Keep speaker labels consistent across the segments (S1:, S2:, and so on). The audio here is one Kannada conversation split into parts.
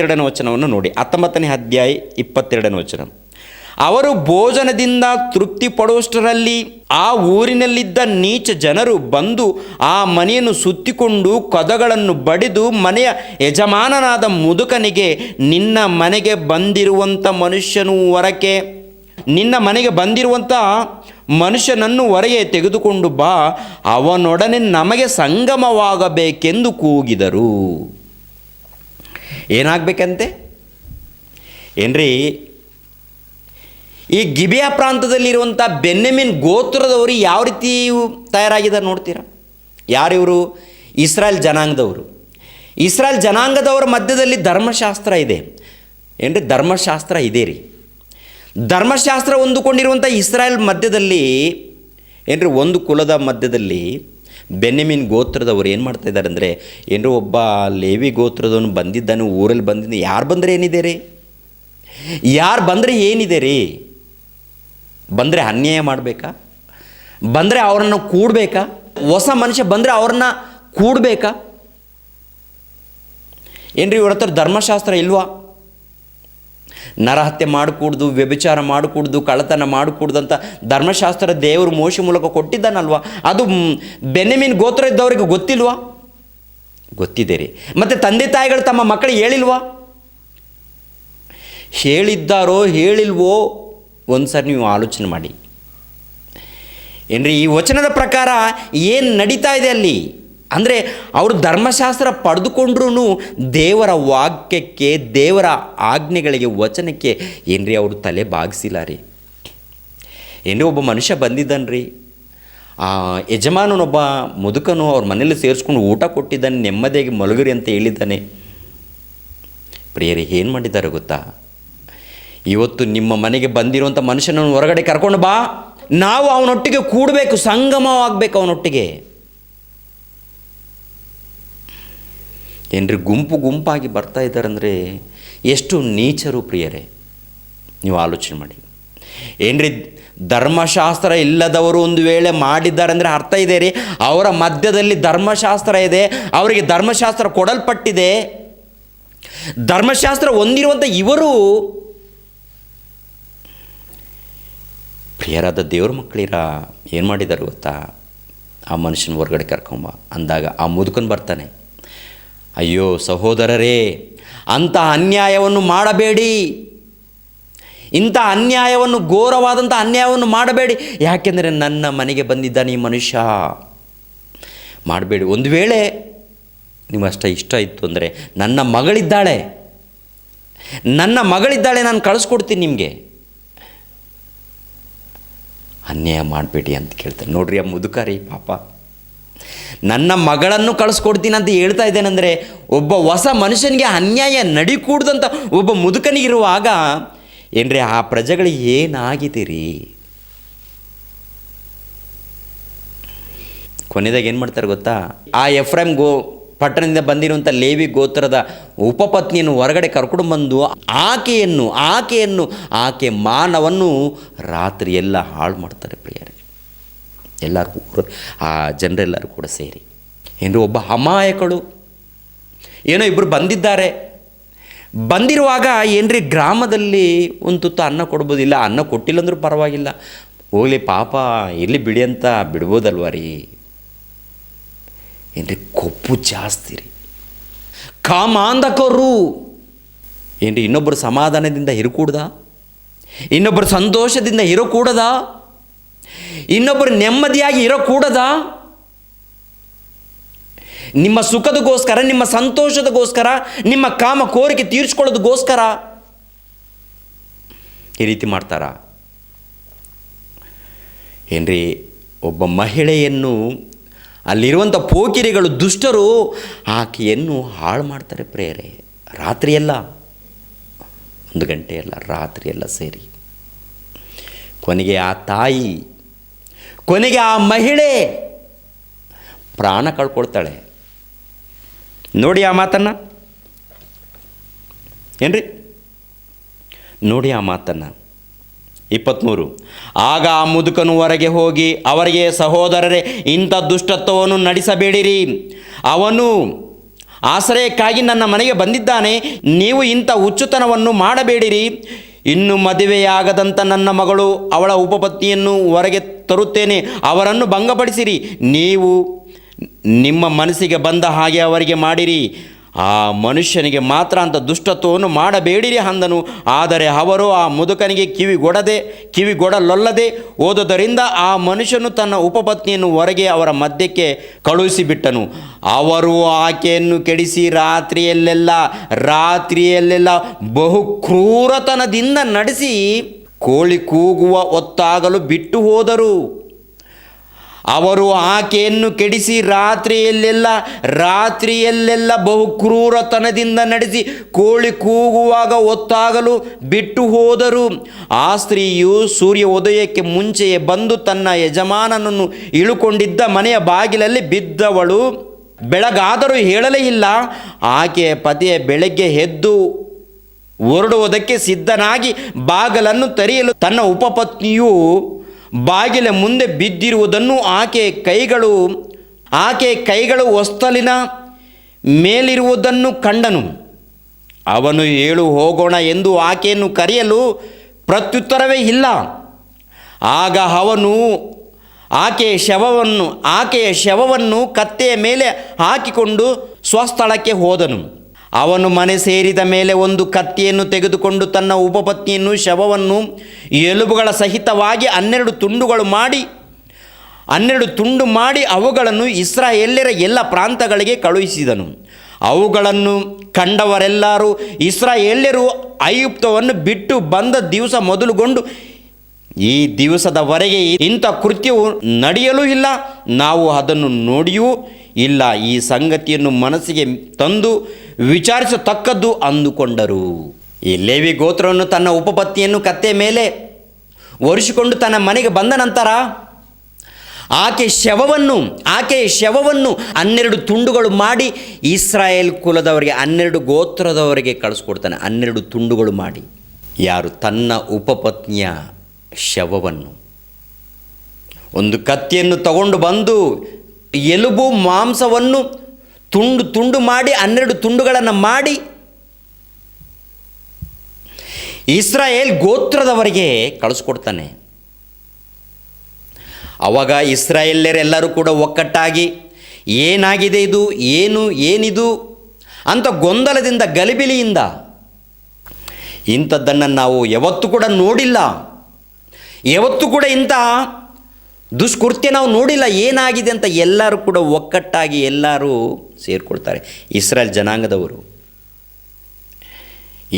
S1: 22ನೇ ವಚನವನ್ನು ನೋಡಿ. 19ನೇ ಅಧ್ಯಾಯ 22ನೇ ವಚನ. ಅವರು ಭೋಜನದಿಂದ ತೃಪ್ತಿ ಪಡುವಷ್ಟರಲ್ಲಿ ಆ ಊರಿನಲ್ಲಿದ್ದ ನೀಚ ಜನರು ಬಂದು ಆ ಮನೆಯನ್ನು ಸುತ್ತಿಕೊಂಡು ಕದಗಳನ್ನು ಬಡಿದು ಮನೆಯ ಯಜಮಾನನಾದ ಮುದುಕನಿಗೆ, ನಿನ್ನ ಮನೆಗೆ ಬಂದಿರುವಂಥ ಮನುಷ್ಯನನ್ನು ಹೊರಗೆ ತೆಗೆದುಕೊಂಡು ಬಾ, ಅವನೊಡನೆ ನಮಗೆ ಸಂಗಮವಾಗಬೇಕೆಂದು ಕೂಗಿದರು. ಏನಾಗಬೇಕಂತೆ ಏನ್ರಿ? ಈ ಗಿಬೆಯ ಪ್ರಾಂತದಲ್ಲಿರುವಂಥ ಬೆನ್ಯಾಮೀನ್ ಗೋತ್ರದವರು ಯಾವ ರೀತಿ ತಯಾರಾಗಿದ್ದಾರೆ ನೋಡ್ತೀರಾ? ಯಾರಿವರು? ಇಸ್ರಾಯೇಲ್ ಜನಾಂಗದವರು. ಇಸ್ರಾಯೇಲ್ ಜನಾಂಗದವರ ಮಧ್ಯದಲ್ಲಿ ಧರ್ಮಶಾಸ್ತ್ರ ಇದೆ ಏನ್ರಿ? ಧರ್ಮಶಾಸ್ತ್ರ ಇದೆ ರೀ. ಧರ್ಮಶಾಸ್ತ್ರ ಹೊಂದಿಕೊಂಡಿರುವಂಥ ಇಸ್ರಾಯೇಲ್ ಮಧ್ಯದಲ್ಲಿ ಏನ್ರಿ, ಒಂದು ಕುಲದ ಮಧ್ಯದಲ್ಲಿ ಬೆನ್ಯಾಮೀನ್ ಗೋತ್ರದವರು ಏನು ಮಾಡ್ತಾಯಿದ್ದಾರೆ ಅಂದರೆ, ಏನ್ರಿ, ಒಬ್ಬ ಲೇವಿ ಗೋತ್ರದವನು ಬಂದಿದ್ದಾನೆ, ಊರಲ್ಲಿ ಬಂದಿದ್ದಾನೆ, ಯಾರು ಬಂದರೆ ಏನಿದೆ ರೀ? ಯಾರು ಬಂದರೆ ಏನಿದೆ ರೀ? ಬಂದರೆ ಅನ್ಯಾಯ ಮಾಡಬೇಕಾ? ಬಂದರೆ ಅವರನ್ನು ಕೂಡಬೇಕಾ? ಹೊಸ ಮನುಷ್ಯ ಬಂದರೆ ಅವ್ರನ್ನ ಕೂಡಬೇಕಾ? ಏನ್ರಿ, ಇವ್ರ ಹತ್ರ ಧರ್ಮಶಾಸ್ತ್ರ ಇಲ್ವಾ? ನರಹತ್ಯೆ ಮಾಡಿಕೂಡ್ದು, ವ್ಯಭಿಚಾರ ಮಾಡಿಕೂಡ್ದು, ಕಳ್ಳತನ ಮಾಡಿಕೂಡ್ದು ಅಂತ ಧರ್ಮಶಾಸ್ತ್ರ ದೇವರು ಮೋಶೆ ಮೂಲಕ ಕೊಟ್ಟಿದ್ದಾನಲ್ವ? ಅದು ಬೆನ್ಯಾಮೀನ್ ಗೋತ್ರ ಇದ್ದವರಿಗೆ ಗೊತ್ತಿಲ್ವಾ? ಗೊತ್ತಿದೆ ರೀ. ಮತ್ತು ತಂದೆ ತಾಯಿಗಳು ತಮ್ಮ ಮಕ್ಕಳಿಗೆ ಹೇಳಿಲ್ವಾ? ಹೇಳಿದ್ದಾರೋ ಹೇಳಿಲ್ವೋ ಒಂದು ಸರಿ ನೀವು ಆಲೋಚನೆ ಮಾಡಿ ಏನ್ರಿ. ಈ ವಚನದ ಪ್ರಕಾರ ಏನು ನಡೀತಾ ಇದೆ ಅಲ್ಲಿ ಅಂದರೆ, ಅವರು ಧರ್ಮಶಾಸ್ತ್ರ ಪಡೆದುಕೊಂಡ್ರೂ ದೇವರ ವಾಕ್ಯಕ್ಕೆ, ದೇವರ ಆಜ್ಞೆಗಳಿಗೆ, ವಚನಕ್ಕೆ ಏನ್ರಿ ಅವರು ತಲೆ ಬಾಗಿಸಿಲ್ಲ ರೀ. ಏನ್ರಿ, ಒಬ್ಬ ಮನುಷ್ಯ ಬಂದಿದ್ದಾನ್ರಿ, ಆ ಯಜಮಾನನೊಬ್ಬ ಮುದುಕನು ಅವ್ರ ಮನೇಲಿ ಸೇರಿಸ್ಕೊಂಡು ಊಟ ಕೊಟ್ಟಿದ್ದಾನೆ, ನೆಮ್ಮದಿಯಾಗಿ ಮಲಗಿರಿ ಅಂತ ಹೇಳಿದ್ದಾನೆ. ಪ್ರಿಯರೇ, ಏನು ಮಾಡಿದ್ದಾರೆ ಗೊತ್ತಾ? ಇವತ್ತು ನಿಮ್ಮ ಮನೆಗೆ ಬಂದಿರುವಂಥ ಮನುಷ್ಯನನ್ನು ಹೊರಗಡೆ ಕರ್ಕೊಂಡು ಬಾ, ನಾವು ಅವನೊಟ್ಟಿಗೆ ಕೂಡಬೇಕು, ಸಂಗಮವಾಗಬೇಕು ಅವನೊಟ್ಟಿಗೆ. ಏನ್ರಿ, ಗುಂಪಾಗಿ ಬರ್ತಾ ಇದ್ದಾರೆ ಅಂದರೆ ಎಷ್ಟು ನೀಚರು ಪ್ರಿಯರೇ, ನೀವು ಆಲೋಚನೆ ಮಾಡಿ. ಏನ್ರಿ, ಧರ್ಮಶಾಸ್ತ್ರ ಇಲ್ಲದವರು ಒಂದು ವೇಳೆ ಮಾಡಿದ್ದಾರೆ ಅಂದರೆ ಅರ್ಥ ಇದೆ ರೀ, ಅವರ ಮಧ್ಯದಲ್ಲಿ ಧರ್ಮಶಾಸ್ತ್ರ ಇದೆ, ಅವರಿಗೆ ಧರ್ಮಶಾಸ್ತ್ರ ಕೊಡಲ್ಪಟ್ಟಿದೆ. ಧರ್ಮಶಾಸ್ತ್ರ ಹೊಂದಿರುವಂಥ ಇವರು ಪ್ರಿಯರಾದ ದೇವ್ರ ಮಕ್ಕಳಿರ ಏನು ಮಾಡಿದ್ದಾರೆ ಗೊತ್ತಾ? ಆ ಮನುಷ್ಯನ ಹೊರಗಡೆ ಕರ್ಕೊಂಬ ಅಂದಾಗ ಆ ಮುದುಕನ್ ಬರ್ತಾನೆ. ಅಯ್ಯೋ ಸಹೋದರರೇ, ಅಂಥ ಅನ್ಯಾಯವನ್ನು ಮಾಡಬೇಡಿ, ಇಂಥ ಅನ್ಯಾಯವನ್ನು, ಘೋರವಾದಂಥ ಅನ್ಯಾಯವನ್ನು ಮಾಡಬೇಡಿ. ಯಾಕೆಂದರೆ ನನ್ನ ಮನೆಗೆ ಬಂದಿದ್ದಾನೆ ಈ ಮನುಷ್ಯ, ಮಾಡಬೇಡಿ. ಒಂದು ವೇಳೆ ನಿಮಗಷ್ಟ ಇಷ್ಟ ಇತ್ತು ಅಂದರೆ, ನನ್ನ ಮಗಳಿದ್ದಾಳೆ, ನಾನು ಕಳಿಸ್ಕೊಡ್ತೀನಿ ನಿಮಗೆ, ಅನ್ಯಾಯ ಮಾಡಬೇಡಿ ಅಂತ ಕೇಳ್ತಾರೆ. ನೋಡ್ರಿ, ಆ ಮುದುಕಾರಿ ಪಾಪ, ನನ್ನ ಮಗಳನ್ನು ಕಳಿಸ್ಕೊಡ್ತೀನಿ ಅಂತ ಹೇಳ್ತಾ ಇದ್ದೇನೆಂದರೆ, ಒಬ್ಬ ಹೊಸ ಮನುಷ್ಯನಿಗೆ ಅನ್ಯಾಯ ನಡಿಕೂಡ್ದಂಥ ಒಬ್ಬ ಮುದುಕನಿಗಿರುವಾಗ ಏನ್ರಿ, ಆ ಪ್ರಜೆಗಳಿಗೆ ಏನಾಗಿದ್ದೀರಿ? ಕೊನೆದಾಗ ಏನು ಮಾಡ್ತಾರೆ ಗೊತ್ತಾ? ಆ ಎಫ್ರಾಯಿಮ್ ಪಟ್ಟಣದಿಂದ ಬಂದಿರುವಂಥ ಲೇವಿ ಗೋತ್ರದ ಉಪಪತ್ನಿಯನ್ನು ಹೊರಗಡೆ ಕರ್ಕೊಂಡು ಬಂದು ಆಕೆ ಮಾನವನ್ನು ರಾತ್ರಿ ಎಲ್ಲ ಹಾಳು ಮಾಡ್ತಾರೆ ಪ್ರಿಯರೇ. ಎಲ್ಲರೂ, ಆ ಜನರೆಲ್ಲರೂ ಕೂಡ ಸೇರಿ ಏನ್ರಿ, ಒಬ್ಬ ಅಮಾಯಕಳು ಏನೋ ಇಬ್ಬರು ಬಂದಿದ್ದಾರೆ. ಬಂದಿರುವಾಗ ಏನ್ರಿ, ಗ್ರಾಮದಲ್ಲಿ ಒಂದು ತುತ್ತು ಅನ್ನ ಕೊಡ್ಬೋದಿಲ್ಲ, ಅನ್ನ ಕೊಟ್ಟಿಲ್ಲ ಅಂದ್ರೂ ಪರವಾಗಿಲ್ಲ, ಹೋಗಲಿ ಪಾಪ ಇರಲಿ ಬಿಡಿ ಅಂತ ಬಿಡ್ಬೋದಲ್ವ ರೀ. ಏನ್ರಿ, ಕೊಪ್ಪು ಜಾಸ್ತಿ ರೀ, ಕಾಮಾಂಧಕರು. ಏನ್ರಿ, ಇನ್ನೊಬ್ಬರು ಸಮಾಧಾನದಿಂದ ಇರಕೂಡ್ದ, ಇನ್ನೊಬ್ಬರು ಸಂತೋಷದಿಂದ ಇರಕೂಡದ, ಇನ್ನೊಬ್ಬರು ನೆಮ್ಮದಿಯಾಗಿ ಇರಕೂಡದ? ನಿಮ್ಮ ಸುಖದಗೋಸ್ಕರ, ನಿಮ್ಮ ಸಂತೋಷದಗೋಸ್ಕರ, ನಿಮ್ಮ ಕಾಮ ಕೋರಿಕೆ ತೀರಿಸ್ಕೊಳ್ಳೋದಕ್ಕೋಸ್ಕರ ಈ ರೀತಿ ಮಾಡ್ತಾರ ಏನ್ರಿ? ಒಬ್ಬ ಮಹಿಳೆಯನ್ನು, ಅಲ್ಲಿರುವಂಥ ಪೋಕಿರಿಗಳು, ದುಷ್ಟರು ಆಕೆಯನ್ನು ಹಾಳು ಮಾಡ್ತಾರೆ ಪ್ರೇರೆ. ರಾತ್ರಿಯೆಲ್ಲ, 1 ಗಂಟೆಯಲ್ಲ, ರಾತ್ರಿಯೆಲ್ಲ ಸೇರಿ ಕೊನೆಗೆ ಆ ತಾಯಿ, ಕೊನೆಗೆ ಆ ಮಹಿಳೆ ಪ್ರಾಣ ಕಳ್ಕೊಳ್ತಾಳೆ. ನೋಡಿ ಆ ಮಾತನ್ನು ಏನ್ರಿ, ನೋಡಿ ಆ ಮಾತನ್ನು. 23. ಆಗ ಆ ಮುದುಕನು ಹೊರಗೆ ಹೋಗಿ ಅವರಿಗೆ, ಸಹೋದರರೇ, ಇಂಥ ದುಷ್ಟತ್ವವನ್ನು ನಡೆಸಬೇಡಿರಿ. ಅವನು ಆಶ್ರಯಕ್ಕಾಗಿ ನನ್ನ ಮನೆಗೆ ಬಂದಿದ್ದಾನೆ. ನೀವು ಇಂಥ ಹುಚ್ಚುತನವನ್ನು ಮಾಡಬೇಡಿರಿ. ಇನ್ನು ಮದುವೆಯಾಗದಂಥ ನನ್ನ ಮಗಳು ಅವಳ ಉಪಪತ್ನಿಯನ್ನು ಹೊರಗೆ ತರುತ್ತೇನೆ, ಅವರನ್ನು ಭಂಗಪಡಿಸಿರಿ. ನೀವು ನಿಮ್ಮ ಮನಸ್ಸಿಗೆ ಬಂದ ಹಾಗೆ ಅವರಿಗೆ ಮಾಡಿರಿ. ಆ ಮನುಷ್ಯನಿಗೆ ಮಾತ್ರ ಅಂತ ದುಷ್ಟತ್ವವನ್ನು ಮಾಡಬೇಡಿರಿ ಅಂದನು. ಆದರೆ ಅವರು ಆ ಮುದುಕನಿಗೆ ಕಿವಿಗೊಡಲೊಲ್ಲದೆ ಹೋದುದರಿಂದ ಆ ಮನುಷ್ಯನು ತನ್ನ ಉಪಪತ್ನಿಯನ್ನು ಹೊರಗೆ ಅವರ ಮಧ್ಯಕ್ಕೆ ಕಳುಹಿಸಿಬಿಟ್ಟನು. ಅವರು ಆಕೆಯನ್ನು ಕೆಡಿಸಿ ರಾತ್ರಿಯಲ್ಲೆಲ್ಲ ಬಹು ಕ್ರೂರತನದಿಂದ ನಡೆಸಿ ಕೋಳಿ ಕೂಗುವ ಹೊತ್ತಾಗಲು ಬಿಟ್ಟು ಹೋದರು. ಅವರು ಆಕೆಯನ್ನು ಕೆಡಿಸಿ ರಾತ್ರಿಯಲ್ಲೆಲ್ಲ ಬಹು ಕ್ರೂರತನದಿಂದ ನಡೆಸಿ ಕೋಳಿ ಕೂಗುವಾಗ ಹೊತ್ತಾಗಲು ಬಿಟ್ಟು ಹೋದರು. ಆ ಸ್ತ್ರೀಯು ಸೂರ್ಯ ಉದಯಕ್ಕೆ ಮುಂಚೆಯೇ ಬಂದು ತನ್ನ ಯಜಮಾನನನ್ನು ಇಳುಕೊಂಡಿದ್ದ ಮನೆಯ ಬಾಗಿಲಲ್ಲಿ ಬಿದ್ದವಳು. ಬೆಳಗಾದರೂ ಹೇಳಲೇ ಇಲ್ಲ. ಆಕೆಯ ಪತಿಯ ಬೆಳಗ್ಗೆ ಎದ್ದು ಹೊರಡುವುದಕ್ಕೆ ಸಿದ್ಧನಾಗಿ ಬಾಗಿಲನ್ನು ತೆರೆಯಲು ತನ್ನ ಉಪಪತ್ನಿಯು ಬಾಗಿಲ ಮುಂದೆ ಬಿದ್ದಿರುವುದನ್ನು ಆಕೆಯ ಕೈಗಳು ಹೊಸ್ತಲಿನ ಮೇಲಿರುವುದನ್ನು ಕಂಡನು. ಅವನು ಏಳು ಹೋಗೋಣ ಎಂದು ಆಕೆಯನ್ನು ಕರೆಯಲು ಪ್ರತ್ಯುತ್ತರವೇ ಇಲ್ಲ. ಆಗ ಅವನು ಆಕೆಯ ಶವವನ್ನು ಕತ್ತೆಯ ಮೇಲೆ ಹಾಕಿಕೊಂಡು ಸ್ವಸ್ಥಳಕ್ಕೆ ಹೋದನು. ಅವನು ಮನೆ ಸೇರಿದ ಮೇಲೆ ಒಂದು ಕತ್ತಿಯನ್ನು ತೆಗೆದುಕೊಂಡು ತನ್ನ ಉಪಪತ್ನಿಯನ್ನು ಶವವನ್ನು ಎಲುಬುಗಳ ಸಹಿತವಾಗಿ 12 ತುಂಡು ಮಾಡಿ ಅವುಗಳನ್ನು ಇಸ್ರಾಯೇಲ್ಯರ ಎಲ್ಲ ಪ್ರಾಂತಗಳಿಗೆ ಕಳುಹಿಸಿದನು. ಅವುಗಳನ್ನು ಕಂಡವರೆಲ್ಲರೂ ಇಸ್ರಾಯೇಲ್ಯರು ಐಗುಪ್ತವನ್ನು ಬಿಟ್ಟು ಬಂದ ದಿವಸ ಮೊದಲುಗೊಂಡು ಈ ದಿವಸದವರೆಗೆ ಇಂಥ ಕೃತ್ಯವು ನಡೆಯಲೂ ಇಲ್ಲ, ನಾವು ಅದನ್ನು ನೋಡಿಯೂ ಇಲ್ಲ. ಈ ಸಂಗತಿಯನ್ನು ಮನಸ್ಸಿಗೆ ತಂದು ವಿಚಾರಿಸತಕ್ಕದ್ದು ಅಂದುಕೊಂಡರು. ಈ ಲೇವಿ ಗೋತ್ರವನ್ನು ತನ್ನ ಉಪಪತ್ನಿಯನ್ನು ಕತ್ತೆ ಮೇಲೆ ಒರೆಸಿಕೊಂಡು ತನ್ನ ಮನೆಗೆ ಬಂದ ನಂತರ ಆಕೆಯ ಶವವನ್ನು 12 ತುಂಡುಗಳು ಮಾಡಿ ಇಸ್ರಾಯೇಲ್ ಕುಲದವರಿಗೆ 12 ಗೋತ್ರದವರಿಗೆ ಕಳಿಸ್ಕೊಡ್ತಾನೆ. 12 ತುಂಡುಗಳು ಮಾಡಿ. ಯಾರು? ತನ್ನ ಉಪಪತ್ನಿಯ ಶವವನ್ನು ಒಂದು ಕತ್ತಿಯನ್ನು ತಗೊಂಡು ಬಂದು ಎಲುಬು ಮಾಂಸವನ್ನು ತುಂಡು ಮಾಡಿ 12 ತುಂಡುಗಳನ್ನು ಮಾಡಿ ಇಸ್ರಾಯೇಲ್ ಗೋತ್ರದವರಿಗೆ ಕಳಿಸ್ಕೊಡ್ತಾನೆ. ಆವಾಗ ಇಸ್ರಾಯೇಲ್ಯರೆಲ್ಲರೂ ಕೂಡ ಒಕ್ಕಟ್ಟಾಗಿ ಏನಾಗಿದೆ ಇದು, ಏನಿದು ಅಂತ ಗೊಂದಲದಿಂದ ಗಲಿಬಿಲಿಯಿಂದ, ಇಂಥದ್ದನ್ನು ನಾವು ಯಾವತ್ತೂ ಕೂಡ ನೋಡಿಲ್ಲ, ಯಾವತ್ತೂ ಕೂಡ ಇಂಥ ದುಷ್ಕೃತ್ಯ ನಾವು ನೋಡಿಲ್ಲ, ಏನಾಗಿದೆ ಅಂತ ಎಲ್ಲರೂ ಕೂಡ ಒಕ್ಕಟ್ಟಾಗಿ ಎಲ್ಲರೂ ಸೇರಿಕೊಳ್ತಾರೆ. ಇಸ್ರಾಯೇಲ್ ಜನಾಂಗದವರು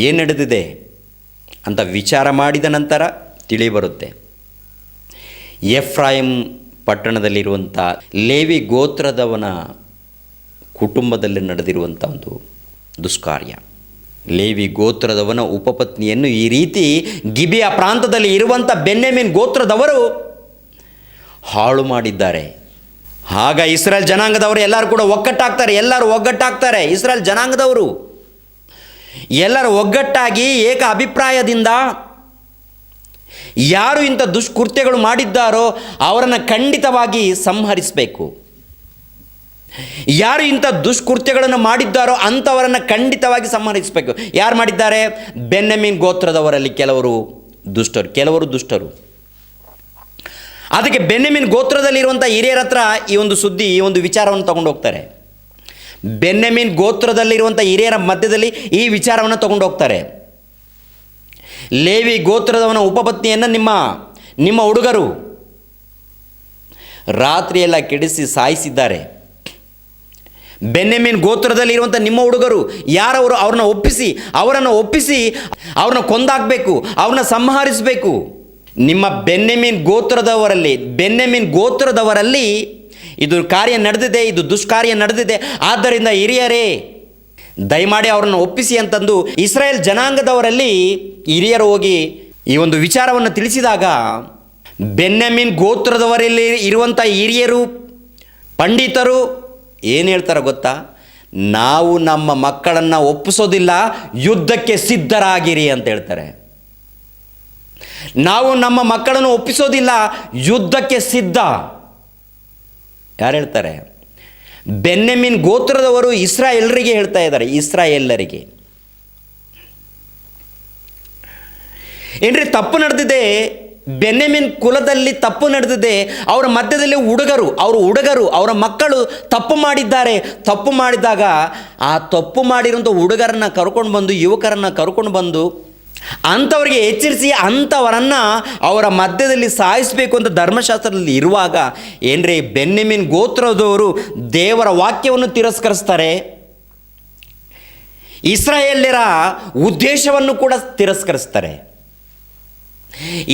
S1: ಏನು ನಡೆದಿದೆ ಅಂತ ವಿಚಾರ ಮಾಡಿದ ನಂತರ ತಿಳಿ ಬರುತ್ತೆ. ಎಫ್ರಾಯಿಮ್ ಪಟ್ಟಣದಲ್ಲಿರುವಂಥ ಲೇವಿ ಗೋತ್ರದವನ ಕುಟುಂಬದಲ್ಲಿ ನಡೆದಿರುವಂಥ ಒಂದು ದುಷ್ಕಾರ್ಯ. ಲೇವಿ ಗೋತ್ರದವನ ಉಪಪತ್ನಿಯನ್ನು ಈ ರೀತಿ ಗಿಬೆಯ ಪ್ರಾಂತದಲ್ಲಿ ಇರುವಂಥ ಬೆನ್ಯಾಮೀನ್ ಗೋತ್ರದವರು ಹಾಳು ಮಾಡಿದ್ದಾರೆ. ಆಗ ಇಸ್ರಾಯೇಲ್ ಜನಾಂಗದವರು ಎಲ್ಲರೂ ಕೂಡ ಒಗ್ಗಟ್ಟಾಗ್ತಾರೆ. ಇಸ್ರಾಯೇಲ್ ಜನಾಂಗದವರು ಎಲ್ಲರೂ ಒಗ್ಗಟ್ಟಾಗಿ ಏಕ ಅಭಿಪ್ರಾಯದಿಂದ ಯಾರು ಇಂಥ ದುಷ್ಕೃತ್ಯಗಳು ಮಾಡಿದ್ದಾರೋ ಅವರನ್ನು ಖಂಡಿತವಾಗಿ ಸಂಹರಿಸಬೇಕು. ಯಾರು ಇಂಥ ದುಷ್ಕೃತ್ಯಗಳನ್ನು ಮಾಡಿದ್ದಾರೋ ಅಂಥವರನ್ನು ಖಂಡಿತವಾಗಿ ಸಂಹರಿಸಬೇಕು. ಯಾರು ಮಾಡಿದ್ದಾರೆ? ಬೆನ್ಯಾಮೀನ್ ಗೋತ್ರದವರಲ್ಲಿ ಕೆಲವರು ದುಷ್ಟರು. ಅದಕ್ಕೆ ಬೆನ್ಯಾಮೀನ್ ಗೋತ್ರದಲ್ಲಿರುವಂಥ ಹಿರಿಯರ ಹತ್ರ ಈ ಒಂದು ವಿಚಾರವನ್ನು ತಗೊಂಡು ಹೋಗ್ತಾರೆ. ಬೆನ್ಯಾಮೀನ್ ಗೋತ್ರದಲ್ಲಿರುವಂಥ ಹಿರಿಯರ ಮಧ್ಯದಲ್ಲಿ ಈ ವಿಚಾರವನ್ನು ತಗೊಂಡು ಹೋಗ್ತಾರೆ. ಲೇವಿ ಗೋತ್ರದವನ ಉಪಪತ್ನಿಯನ್ನು ನಿಮ್ಮ ಹುಡುಗರು ರಾತ್ರಿಯೆಲ್ಲ ಕೆಡಿಸಿ ಸಾಯಿಸಿದ್ದಾರೆ. ಬೆನ್ಯಾಮೀನ್ ಗೋತ್ರದಲ್ಲಿರುವಂಥ ನಿಮ್ಮ ಹುಡುಗರು ಯಾರವರು? ಅವರನ್ನು ಒಪ್ಪಿಸಿ ಅವ್ರನ್ನ ಕೊಂದಾಕಬೇಕು, ಅವ್ರನ್ನ ಸಂಹರಿಸಬೇಕು. ನಿಮ್ಮ ಬೆನ್ಯಾಮೀನ್ ಗೋತ್ರದವರಲ್ಲಿ ಇದು ಕಾರ್ಯ ನಡೆದಿದೆ, ಇದು ದುಷ್ಕಾರ್ಯ ನಡೆದಿದೆ. ಆದ್ದರಿಂದ ಹಿರಿಯರೇ ದಯಮಾಡಿ ಅವರನ್ನು ಒಪ್ಪಿಸಿ ಅಂತಂದು ಇಸ್ರಾಯೇಲ್ ಜನಾಂಗದವರಲ್ಲಿ ಹಿರಿಯರು ಹೋಗಿ ಈ ಒಂದು ವಿಚಾರವನ್ನು ತಿಳಿಸಿದಾಗ ಬೆನ್ಯಾಮೀನ್ ಗೋತ್ರದವರಲ್ಲಿ ಇರುವಂಥ ಹಿರಿಯರು ಪಂಡಿತರು ಏನು ಹೇಳ್ತಾರೆ ಗೊತ್ತಾ? ನಾವು ನಮ್ಮ ಮಕ್ಕಳನ್ನು ಒಪ್ಪಿಸೋದಿಲ್ಲ, ಯುದ್ಧಕ್ಕೆ ಸಿದ್ಧರಾಗಿರಿ ಅಂತ ಹೇಳ್ತಾರೆ. ನಾವು ನಮ್ಮ ಮಕ್ಕಳನ್ನು ಒಪ್ಪಿಸೋದಿಲ್ಲ, ಯುದ್ಧಕ್ಕೆ ಸಿದ್ಧ. ಯಾರು ಹೇಳ್ತಾರೆ? ಬೆನ್ಯಾಮೀನ್ ಗೋತ್ರದವರು ಇಸ್ರಾಯೇಲರಿಗೆ ಹೇಳ್ತಾ ಇದ್ದಾರೆ, ಇಸ್ರಾಯೇಲರಿಗೆ ಏನ್ರಿ ತಪ್ಪು ನಡೆದಿದೆ. ಬೆನ್ಯಾಮೀನ್ ಕುಲದಲ್ಲಿ ತಪ್ಪು ನಡೆದಿದೆ. ಅವರ ಮಧ್ಯದಲ್ಲಿ ಹುಡುಗರು ಅವರ ಮಕ್ಕಳು ತಪ್ಪು ಮಾಡಿದ್ದಾರೆ. ತಪ್ಪು ಮಾಡಿದಾಗ ಆ ತಪ್ಪು ಮಾಡಿರುವಂಥ ಹುಡುಗರನ್ನು ಕರ್ಕೊಂಡು ಬಂದು, ಯುವಕರನ್ನು ಕರ್ಕೊಂಡು ಬಂದು ಅಂಥವ್ರಿಗೆ ಎಚ್ಚರಿಸಿ ಅಂಥವರನ್ನು ಅವರ ಮಧ್ಯದಲ್ಲಿ ಸಾಯಿಸಬೇಕು ಅಂತ ಧರ್ಮಶಾಸ್ತ್ರದಲ್ಲಿ ಇರುವಾಗ ಏನ್ರಿ ಬೆನ್ಯಾಮೀನ್ ಗೋತ್ರದವರು ದೇವರ ವಾಕ್ಯವನ್ನು ತಿರಸ್ಕರಿಸ್ತಾರೆ. ಇಸ್ರಾಯೇಲ್ಯರ ಉದ್ದೇಶವನ್ನು ಕೂಡ ತಿರಸ್ಕರಿಸ್ತಾರೆ.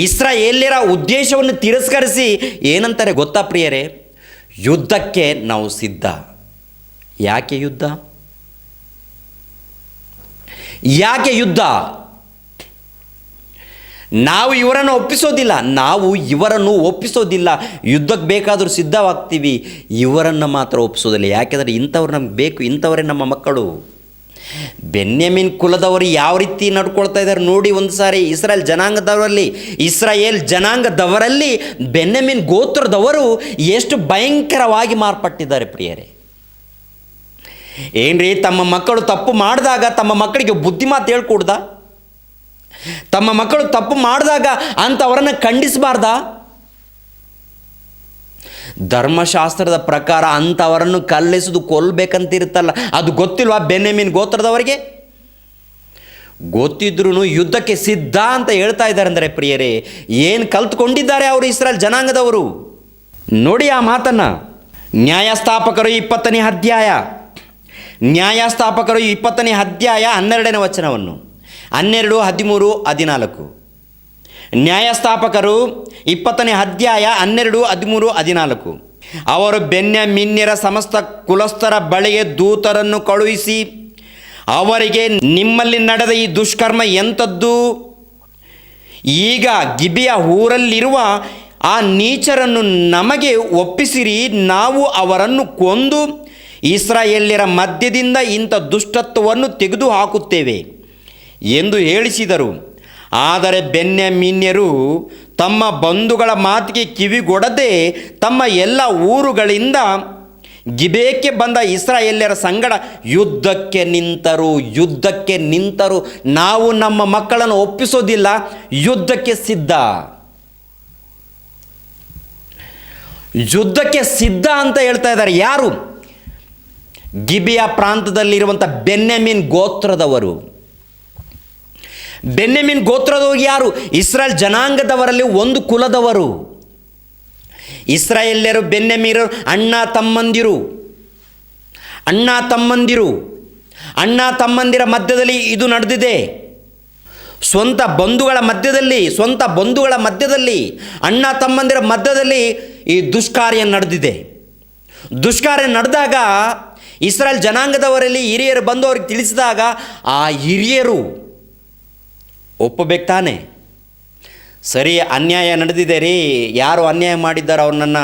S1: ಇಸ್ರಾಯೇಲ್ಯರ ಉದ್ದೇಶವನ್ನು ತಿರಸ್ಕರಿಸಿ ಏನಂತಾರೆ ಗೊತ್ತಾ ಪ್ರಿಯರೇ? ಯುದ್ಧಕ್ಕೆ ನಾವು ಸಿದ್ಧ. ಯಾಕೆ ಯುದ್ಧ? ಯಾಕೆ ಯುದ್ಧ? ನಾವು ಇವರನ್ನು ಒಪ್ಪಿಸೋದಿಲ್ಲ. ಯುದ್ಧಕ್ಕೆ ಬೇಕಾದರೂ ಸಿದ್ಧವಾಗ್ತೀವಿ, ಇವರನ್ನು ಮಾತ್ರ ಒಪ್ಪಿಸೋದಿಲ್ಲ. ಯಾಕೆಂದರೆ ಇಂಥವ್ರು ನಮ್ಗೆ ಬೇಕು, ಇಂಥವರೇ ನಮ್ಮ ಮಕ್ಕಳು. ಬೆನ್ಯಾಮೀನ್ ಕುಲದವರು ಯಾವ ರೀತಿ ನಡ್ಕೊಳ್ತಾ ಇದ್ದಾರೆ ನೋಡಿ ಒಂದು ಸಾರಿ. ಇಸ್ರಾಯೇಲ್ ಜನಾಂಗದವರಲ್ಲಿ ಬೆನ್ಯಾಮೀನ್ ಗೋತ್ರದವರು ಎಷ್ಟು ಭಯಂಕರವಾಗಿ ಮಾರ್ಪಟ್ಟಿದ್ದಾರೆ ಪ್ರಿಯರೇ. ಏನ್ರಿ, ತಮ್ಮ ಮಕ್ಕಳು ತಪ್ಪು ಮಾಡಿದಾಗ ತಮ್ಮ ಮಕ್ಕಳಿಗೆ ಬುದ್ಧಿಮಾತು ಹೇಳ್ಕೊಡ್ದ? ತಮ್ಮ ಮಕ್ಕಳು ತಪ್ಪು ಮಾಡಿದಾಗ ಅಂಥವರನ್ನು ಖಂಡಿಸಬಾರ್ದಾ? ಧರ್ಮಶಾಸ್ತ್ರದ ಪ್ರಕಾರ ಅಂಥವರನ್ನು ಕಲ್ಲೆಸೆದು ಕೊಲ್ಲಬೇಕಂತಿರುತ್ತಲ್ಲ, ಅದು ಗೊತ್ತಿಲ್ವಾ ಬೆನ್ಯಾಮೀನ್ ಗೋತ್ರದವರಿಗೆ? ಗೊತ್ತಿದ್ರೂ ಯುದ್ಧಕ್ಕೆ ಸಿದ್ಧ ಅಂತ ಹೇಳ್ತಾ ಇದ್ದಾರೆ ಅಂದರೆ ಪ್ರಿಯರೇ, ಏನು ಕಲ್ತ್ಕೊಂಡಿದ್ದಾರೆ ಅವರು ಇಸ್ರಾಯೇಲ್ ಜನಾಂಗದವರು ನೋಡಿ ಆ ಮಾತನ್ನು. ನ್ಯಾಯಸ್ಥಾಪಕರು 20ನೇ ಅಧ್ಯಾಯ 12ನೇ ವಚನವನ್ನು 12, 13, 14. ನ್ಯಾಯಸ್ಥಾಪಕರು 20ನೇ ಅಧ್ಯಾಯ 12, 13, 14. ಅವರು ಬೆನ್ಯಾಮೀನ್ಯರ ಸಮಸ್ತ ಕುಲಸ್ಥರ ಬಳಿಗೆ ದೂತರನ್ನು ಕಳುಹಿಸಿ ಅವರಿಗೆ, ನಿಮ್ಮಲ್ಲಿ ನಡೆದ ಈ ದುಷ್ಕರ್ಮ ಎಂಥದ್ದು? ಈಗ ಗಿಬೆಯ ಊರಲ್ಲಿರುವ ಆ ನೀಚರನ್ನು ನಮಗೆ ಒಪ್ಪಿಸಿರಿ, ನಾವು ಅವರನ್ನು ಕೊಂದು ಇಸ್ರಾಯೇಲ್ಯರ ಮಧ್ಯದಿಂದ ಇಂಥ ದುಷ್ಟತ್ವವನ್ನು ತೆಗೆದು ಹಾಕುತ್ತೇವೆ ಎಂದು ಹೇಳಿಸಿದರು. ಆದರೆ ಬೆನ್ಯಾಮೀನ್ಯರು ತಮ್ಮ ಬಂಧುಗಳ ಮಾತಿಗೆ ಕಿವಿಗೊಡದೆ ತಮ್ಮ ಎಲ್ಲ ಊರುಗಳಿಂದ ಗಿಬೆಯಕ್ಕೆ ಬಂದ ಇಸ್ರಾಯೇಲ್ಯರ ಸಂಗಡ ಯುದ್ಧಕ್ಕೆ ನಿಂತರು. ನಾವು ನಮ್ಮ ಮಕ್ಕಳನ್ನು ಒಪ್ಪಿಸೋದಿಲ್ಲ, ಯುದ್ಧಕ್ಕೆ ಸಿದ್ಧ ಅಂತ ಹೇಳ್ತಾ ಇದ್ದಾರೆ. ಯಾರು? ಗಿಬೆಯ ಪ್ರಾಂತದಲ್ಲಿರುವಂಥ ಬೆನ್ಯಾಮೀನ್ ಗೋತ್ರದವರು. ಬೆನ್ಯಾಮೀನ್ ಗೋತ್ರದವರು ಯಾರು? ಇಸ್ರಾಯೇಲ್ ಜನಾಂಗದವರಲ್ಲಿ ಒಂದು ಕುಲದವರು. ಇಸ್ರಾಯೇಲ್ಯರು ಬೆನ್ಯಾಮೀನರು ಅಣ್ಣ ತಮ್ಮಂದಿರ ಮಧ್ಯದಲ್ಲಿ ಇದು ನಡೆದಿದೆ. ಸ್ವಂತ ಬಂಧುಗಳ ಮಧ್ಯದಲ್ಲಿ ಅಣ್ಣ ತಮ್ಮಂದಿರ ಮಧ್ಯದಲ್ಲಿ ಈ ದುಷ್ಕಾರ್ಯ ನಡೆದಿದೆ. ದುಷ್ಕಾರ್ಯ ನಡೆದಾಗ ಇಸ್ರಾಯೇಲ್ ಜನಾಂಗದವರಲ್ಲಿ ಹಿರಿಯರು ಬಂದು ಅವ್ರಿಗೆ ತಿಳಿಸಿದಾಗ ಆ ಹಿರಿಯರು ಒಪ್ಪಬೇಕು ತಾನೆ. ಸರಿ, ಅನ್ಯಾಯ ನಡೆದಿದೆ ರೀ, ಯಾರು ಅನ್ಯಾಯ ಮಾಡಿದ್ದಾರೆ ಅವ್ರನ್ನ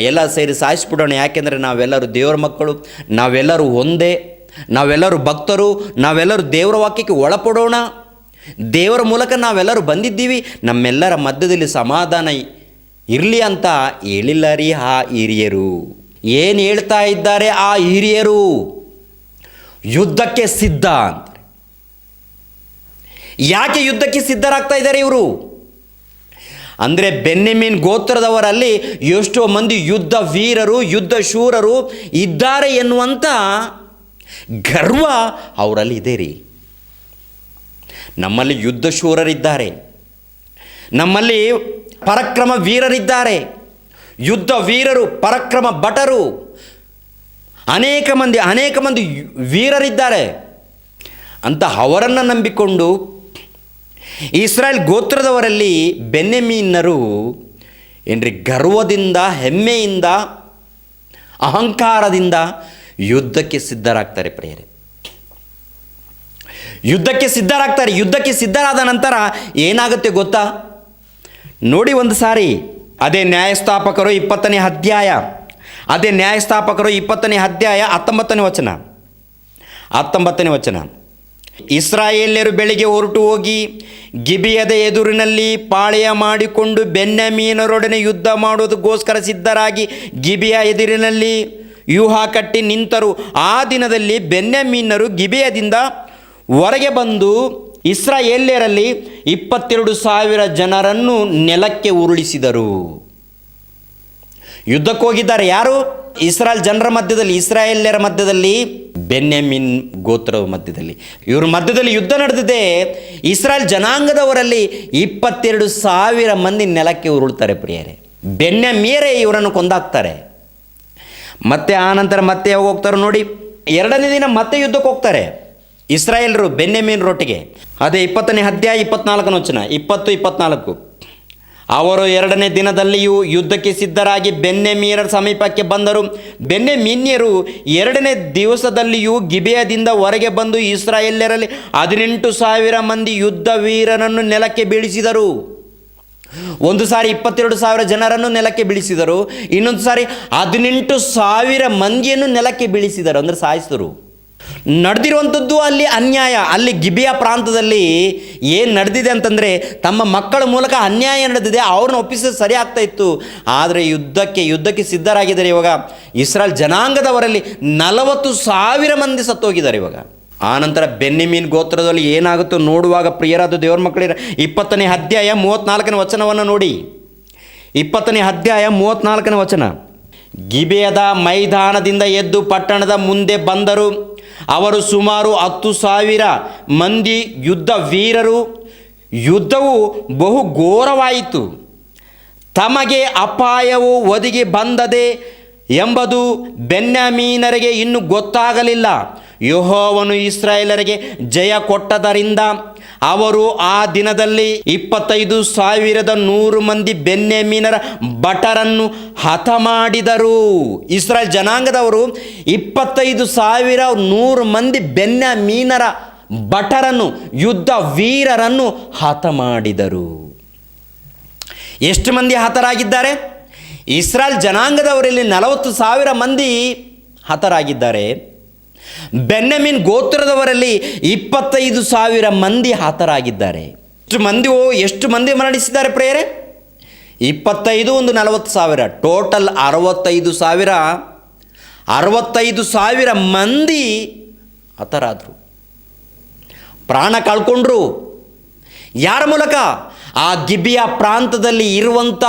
S1: ಎಲ್ಲ ಸೇರಿ ಸಾಯಿಸ್ಬಿಡೋಣ, ಯಾಕೆಂದರೆ ನಾವೆಲ್ಲರೂ ದೇವರ ಮಕ್ಕಳು, ನಾವೆಲ್ಲರೂ ಒಂದೇ, ನಾವೆಲ್ಲರೂ ಭಕ್ತರು, ನಾವೆಲ್ಲರೂ ದೇವರ ವಾಕ್ಯಕ್ಕೆ ಒಳಪಡೋಣ, ದೇವರ ಮೂಲಕ ನಾವೆಲ್ಲರೂ ಬಂದಿದ್ದೀವಿ, ನಮ್ಮೆಲ್ಲರ ಮಧ್ಯದಲ್ಲಿ ಸಮಾಧಾನ ಇರಲಿ ಅಂತ ಹೇಳಿಲ್ಲ ರೀ ಆ ಹಿರಿಯರು. ಏನು ಹೇಳ್ತಾ ಇದ್ದಾರೆ ಆ ಹಿರಿಯರು? ಯುದ್ಧಕ್ಕೆ ಸಿದ್ಧ ಅಂತಾರೆ. ಯಾಕೆ ಯುದ್ಧಕ್ಕೆ ಸಿದ್ಧರಾಗ್ತಾ ಇದ್ದಾರೆ ಇವರು ಅಂದರೆ, ಬೆನ್ಯಾಮೀನ್ ಗೋತ್ರದವರಲ್ಲಿ ಎಷ್ಟೋ ಮಂದಿ ಯುದ್ಧ ವೀರರು, ಯುದ್ಧ ಶೂರರು ಇದ್ದಾರೆ ಎನ್ನುವಂಥ ಗರ್ವ ಅವರಲ್ಲಿ ಇದೆ ರೀ. ನಮ್ಮಲ್ಲಿ ಯುದ್ಧ ಶೂರರಿದ್ದಾರೆ, ನಮ್ಮಲ್ಲಿ ಪರಾಕ್ರಮ ವೀರರಿದ್ದಾರೆ, ಯುದ್ಧ ವೀರರು, ಪರಾಕ್ರಮ ಭಟರು, ಅನೇಕ ಮಂದಿ ವೀರರಿದ್ದಾರೆ ಅಂತ ಅವರನ್ನು ನಂಬಿಕೊಂಡು ಇಸ್ರಾಯೇಲ್ ಗೋತ್ರದವರಲ್ಲಿ ಬೆನ್ಯಾಮೀನರು ಏನ್ರಿ ಗರ್ವದಿಂದ, ಹೆಮ್ಮೆಯಿಂದ, ಅಹಂಕಾರದಿಂದ ಯುದ್ಧಕ್ಕೆ ಸಿದ್ಧರಾಗ್ತಾರೆ ಪ್ರಿಯರೇ. ಯುದ್ಧಕ್ಕೆ ಸಿದ್ಧರಾದ ನಂತರ ಏನಾಗುತ್ತೆ ಗೊತ್ತಾ? ನೋಡಿ ಒಂದು ಸಾರಿ, ಅದೇ ನ್ಯಾಯಸ್ಥಾಪಕರು 20ನೇ ಅಧ್ಯಾಯ 19ನೇ ವಚನ. ಇಸ್ರಾಯೇಲ್ಯರು ಬೆಳಿಗ್ಗೆ ಹೊರಟು ಹೋಗಿ ಗಿಬೆಯದ ಎದುರಿನಲ್ಲಿ ಪಾಳೆಯ ಮಾಡಿಕೊಂಡು ಬೆನ್ಯಾಮೀನರೊಡನೆ ಯುದ್ಧ ಮಾಡುವುದಕ್ಕೋಸ್ಕರ ಸಿದ್ಧರಾಗಿ ಗಿಬೆಯ ಎದುರಿನಲ್ಲಿ ವ್ಯೂಹ ಕಟ್ಟಿ ನಿಂತರು. ಆ ದಿನದಲ್ಲಿ ಬೆನ್ಯಾಮೀನರು ಗಿಬೆಯದಿಂದ ಹೊರಗೆ ಬಂದು ಇಸ್ರಾಯೇಲ್ಯರಲ್ಲಿ 22,000 ಜನರನ್ನು ನೆಲಕ್ಕೆ ಉರುಳಿಸಿದರು. ಯುದ್ಧಕ್ಕೆ ಹೋಗಿದ್ದಾರೆ ಯಾರು? ಇಸ್ರಾಯೇಲ್ ಜನರ ಮಧ್ಯದಲ್ಲಿ, ಇಸ್ರಾಯೇಲ್ಯರ ಮಧ್ಯದಲ್ಲಿ, ಬೆನ್ಯಾಮೀನ್ ಗೋತ್ರದ ಮಧ್ಯದಲ್ಲಿ. ಇವ್ರ ಮಧ್ಯದಲ್ಲಿ ಯುದ್ಧ ನಡೆದಿದೆ. ಇಸ್ರಾಯೇಲ್ ಜನಾಂಗದವರಲ್ಲಿ 22,000 ಮಂದಿ ನೆಲಕ್ಕೆ ಉರುಳ್ತಾರೆ ಪ್ರಿಯರೇ. ಬೆನ್ಯಾಮೀನರೇ ಇವರನ್ನು ಕೊಂದಾಕ್ತಾರೆ. ಮತ್ತೆ ಆನಂತರ ಮತ್ತೆ ಯಾವಾಗ ಹೋಗ್ತಾರೆ ನೋಡಿ, 2ನೇ ದಿನ ಮತ್ತೆ ಯುದ್ಧಕ್ಕೆ ಹೋಗ್ತಾರೆ ಇಸ್ರಾಯೇಲರು ಬೆನ್ಯಾಮೀನರೊಟ್ಟಿಗೆ. ಅದೇ 20ನೇ ಅಧ್ಯಾಯ 24ನೇ ವಚನ, 20-24. ಅವರು 2ನೇ ದಿನದಲ್ಲಿಯೂ ಯುದ್ಧಕ್ಕೆ ಸಿದ್ಧರಾಗಿ ಬೆನ್ಯಾಮೀನರ ಸಮೀಪಕ್ಕೆ ಬಂದರು. ಬೆನ್ಯಾಮೀನ್ಯರು 2ನೇ ದಿವಸದಲ್ಲಿಯೂ ಗಿಬೆಯದಿಂದ ಹೊರಗೆ ಬಂದು ಇಸ್ರಾಯೇಲ್ಯರಲ್ಲಿ 18,000 ಮಂದಿ ಯುದ್ಧ ವೀರರನ್ನು ನೆಲಕ್ಕೆ ಬೀಳಿಸಿದರು. ಒಂದು ಸಾರಿ 22,000 ಜನರನ್ನು ನೆಲಕ್ಕೆ ಬೀಳಿಸಿದರು, ಇನ್ನೊಂದು ಸಾರಿ 18,000 ಮಂದಿಯನ್ನು ನೆಲಕ್ಕೆ ಬೀಳಿಸಿದರು, ಅಂದರೆ ಸಾಯಿಸಿದರು. ನಡೆದಿರುವಂಥದ್ದು ಅಲ್ಲಿ ಅನ್ಯಾಯ. ಅಲ್ಲಿ ಗಿಬೆಯ ಪ್ರಾಂತದಲ್ಲಿ ಏನು ನಡೆದಿದೆ ಅಂತಂದರೆ, ತಮ್ಮ ಮಕ್ಕಳ ಮೂಲಕ ಅನ್ಯಾಯ ನಡೆದಿದೆ. ಅವ್ರನ್ನ ಒಪ್ಪಿಸೋದು ಸರಿ ಆಗ್ತಾ ಇತ್ತು. ಆದರೆ ಯುದ್ಧಕ್ಕೆ ಸಿದ್ಧರಾಗಿದ್ದಾರೆ. ಇವಾಗ ಇಸ್ರಾಯೇಲ್ ಜನಾಂಗದವರಲ್ಲಿ 40,000 ಮಂದಿ ಸತ್ತೋಗಿದ್ದಾರೆ ಇವಾಗ. ಆನಂತರ ಬೆನ್ಯಾಮೀನ್ ಗೋತ್ರದಲ್ಲಿ ಏನಾಗುತ್ತೋ ನೋಡುವಾಗ ಪ್ರಿಯರಾದ ದೇವರ ಮಕ್ಕಳಿರ 20ನೇ ಅಧ್ಯಾಯ 34ನೇ ವಚನವನ್ನು ನೋಡಿ. 20ನೇ ಅಧ್ಯಾಯ 34ನೇ ವಚನ. ಗಿಬೆಯದ ಮೈದಾನದಿಂದ ಎದ್ದು ಪಟ್ಟಣದ ಮುಂದೆ ಬಂದರು. ಅವರು ಸುಮಾರು 10,000 ಮಂದಿ ಯುದ್ಧ ವೀರರು. ಯುದ್ಧವು ಬಹು ಘೋರವಾಯಿತು. ತಮಗೆ ಅಪಾಯವು ಒದಗಿ ಬಂದದೆ ಎಂಬುದು ಬೆನ್ಯಾಮೀನರಿಗೆ ಇನ್ನೂ ಗೊತ್ತಾಗಲಿಲ್ಲ. ಯೆಹೋವನು ಇಸ್ರಾಯೇಲರಿಗೆ ಜಯ ಕೊಟ್ಟದರಿಂದ ಅವರು ಆ ದಿನದಲ್ಲಿ 25,100 ಮಂದಿ ಬೆನ್ಯಾಮೀನರ ಭಟರನ್ನು ಹತ ಮಾಡಿದರು. ಇಸ್ರಾಯೇಲ್ ಜನಾಂಗದವರು 25,100 ಮಂದಿ ಬೆನ್ಯಾಮೀನರ ಭಟರನ್ನು, ಯುದ್ಧ ವೀರರನ್ನು ಹತ ಮಾಡಿದರು. ಎಷ್ಟು ಮಂದಿ ಹತರಾಗಿದ್ದಾರೆ? ಇಸ್ರಾಯೇಲ್ ಜನಾಂಗದವರಲ್ಲಿ 40,000 ಮಂದಿ ಹತರಾಗಿದ್ದಾರೆ. ಬೆನ್ಯಾಮೀನ್ ಗೋತ್ರದವರಲ್ಲಿ 25,000 ಮಂದಿ ಹತರಾಗಿದ್ದಾರೆ. ಎಷ್ಟು ಮಂದಿ ಮರಣಿಸಿದ್ದಾರೆ ಪ್ರೇರೆ? 25 ಒಂದು 40,000, ಟೋಟಲ್ 65,000 ಮಂದಿ ಹತರಾದರು, ಪ್ರಾಣ ಕಳ್ಕೊಂಡ್ರು. ಯಾರ ಮೂಲಕ? ಆ ಗಿಬೆಯ ಪ್ರಾಂತದಲ್ಲಿ ಇರುವಂಥ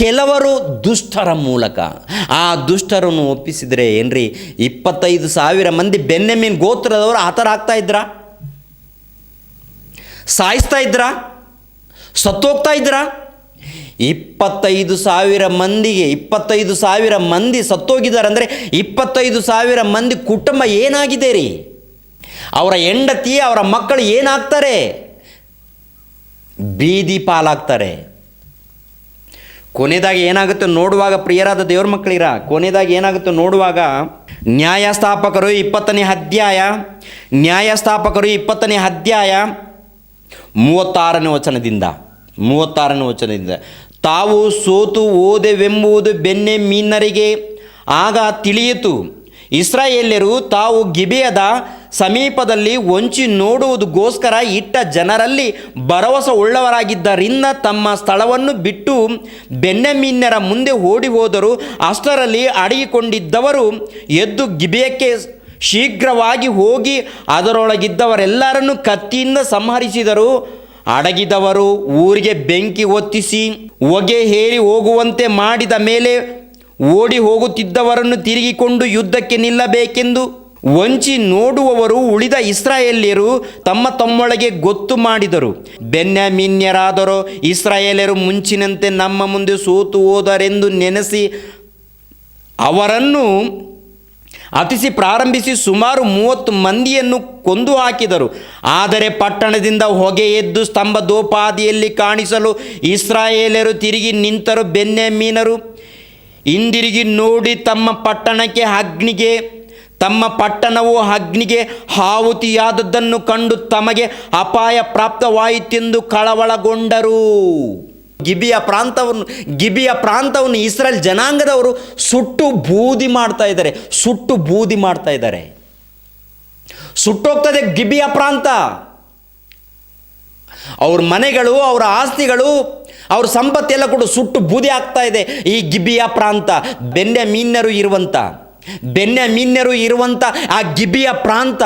S1: ಕೆಲವರು ದುಷ್ಟರ ಮೂಲಕ. ಆ ದುಷ್ಟರನ್ನು ಒಪ್ಪಿಸಿದರೆ ಏನ್ರಿ 25,000 ಮಂದಿ ಬೆನ್ಯಾಮೀನ್ ಗೋತ್ರದವರು ಹತರಾಗ್ತಾ ಇದ್ರಾ? ಸಾಯಿಸ್ತಾ ಇದ್ರಾ? ಸತ್ತೋಗ್ತಾ ಇದ್ರಾ? 25,000 ಮಂದಿಗೆ 25,000 ಮಂದಿ ಸತ್ತೋಗಿದ್ದಾರೆ ಅಂದರೆ 25,000 ಮಂದಿ ಕುಟುಂಬ ಏನಾಗಿದೆ ರೀ? ಅವರ ಹೆಂಡತಿ, ಅವರ ಮಕ್ಕಳು ಏನಾಗ್ತಾರೆ? ಬೀದಿ ಪಾಲಾಗ್ತಾರೆ. ಕೊನೆಯದಾಗಿ ಏನಾಗುತ್ತೆ ನೋಡುವಾಗ ಪ್ರಿಯರಾದ ದೇವ್ರ ಮಕ್ಕಳಿರ, ಕೊನೆಯದಾಗಿ ಏನಾಗುತ್ತೆ ನೋಡುವಾಗ, ನ್ಯಾಯಸ್ಥಾಪಕರು 20ನೇ ಅಧ್ಯಾಯ 36ನೇ ವಚನದಿಂದ ತಾವು ಸೋತು ಹೋದೆವೆಂಬುದು ಬೆನ್ಯಾಮೀನರಿಗೆ ಆಗ ತಿಳಿಯಿತು. ಇಸ್ರಾಯೇಲ್ಯರು ತಾವು ಗಿಬೆಯದ ಸಮೀಪದಲ್ಲಿ ಹೊಂಚಿ ನೋಡುವುದಕ್ಕೋಸ್ಕರ ಇಟ್ಟ ಜನರಲ್ಲಿ ಭರವಸೆ ಉಳ್ಳವರಾಗಿದ್ದರಿಂದ ತಮ್ಮ ಸ್ಥಳವನ್ನು ಬಿಟ್ಟು ಬೆನ್ಯಾಮೀನ್ಯರ ಮುಂದೆ ಓಡಿ ಹೋದರು. ಅಷ್ಟರಲ್ಲಿ ಅಡಗಿಕೊಂಡಿದ್ದವರು ಎದ್ದು ಗಿಬೆಯಕ್ಕೆ ಶೀಘ್ರವಾಗಿ ಹೋಗಿ ಅದರೊಳಗಿದ್ದವರೆಲ್ಲರನ್ನು ಕತ್ತಿಯಿಂದ ಸಂಹರಿಸಿದರು. ಅಡಗಿದವರು ಊರಿಗೆ ಬೆಂಕಿ ಹೊತ್ತಿಸಿ ಹೊಗೆ ಹೇರಿ ಹೋಗುವಂತೆ ಮಾಡಿದ ಮೇಲೆ ಓಡಿ ಹೋಗುತ್ತಿದ್ದವರನ್ನು ತಿರುಗಿಕೊಂಡು ಯುದ್ಧಕ್ಕೆ ನಿಲ್ಲಬೇಕೆಂದು ವಂಚಿ ನೋಡುವವರು ಉಳಿದ ಇಸ್ರಾಯೇಲ್ಯರು ತಮ್ಮೊಳಗೆ ಗೊತ್ತು ಮಾಡಿದರು. ಬೆನ್ಯಾಮೀನ್ಯರಾದರೋ ಇಸ್ರಾಯೇಲ್ಯರು ಮುಂಚಿನಂತೆ ನಮ್ಮ ಮುಂದೆ ಸೋತು ಹೋದರೆಂದು ನೆನೆಸಿ ಅವರನ್ನು ಹತಿಸಿ ಪ್ರಾರಂಭಿಸಿ ಸುಮಾರು 30 ಮಂದಿಯನ್ನು ಕೊಂದು ಹಾಕಿದರು. ಆದರೆ ಪಟ್ಟಣದಿಂದ ಹೊಗೆ ಎದ್ದು ಸ್ತಂಭದೋಪಾದಿಯಲ್ಲಿ ಕಾಣಿಸಲು ಇಸ್ರಾಯೇಲ್ಯರು ತಿರುಗಿ ನಿಂತರು. ಬೆನ್ಯಾಮೀನರು ಹಿಂದಿರುಗಿ ನೋಡಿ ತಮ್ಮ ಪಟ್ಟಣವು ಅಗ್ನಿಗೆ ಆಹುತಿಯಾದದ್ದನ್ನು ಕಂಡು ತಮಗೆ ಅಪಾಯ ಪ್ರಾಪ್ತವಾಯಿತೆಂದು ಕಳವಳಗೊಂಡರು. ಗಿಬೆಯ ಪ್ರಾಂತವನ್ನು ಇಸ್ರಾಯೇಲ್ ಜನಾಂಗದವರು ಸುಟ್ಟು ಬೂದಿ ಮಾಡ್ತಾ ಇದ್ದಾರೆ. ಸುಟ್ಟೋಗ್ತದೆ ಗಿಬೆಯ ಪ್ರಾಂತ. ಅವ್ರ ಮನೆಗಳು, ಅವರ ಆಸ್ತಿಗಳು, ಅವ್ರ ಸಂಪತ್ತೆಲ್ಲ ಕೂಡ ಸುಟ್ಟು ಬೂದಿ ಆಗ್ತಾ ಇದೆ. ಈ ಗಿಬೆಯ ಪ್ರಾಂತ ಬೆನ್ಯಾಮೀನ್ಯರು ಇರುವಂಥ ಬೆನ್ಯಾಮೀನ್ಯರು ಇರುವಂಥ ಆ ಗಿಬಿಯ ಪ್ರಾಂತ,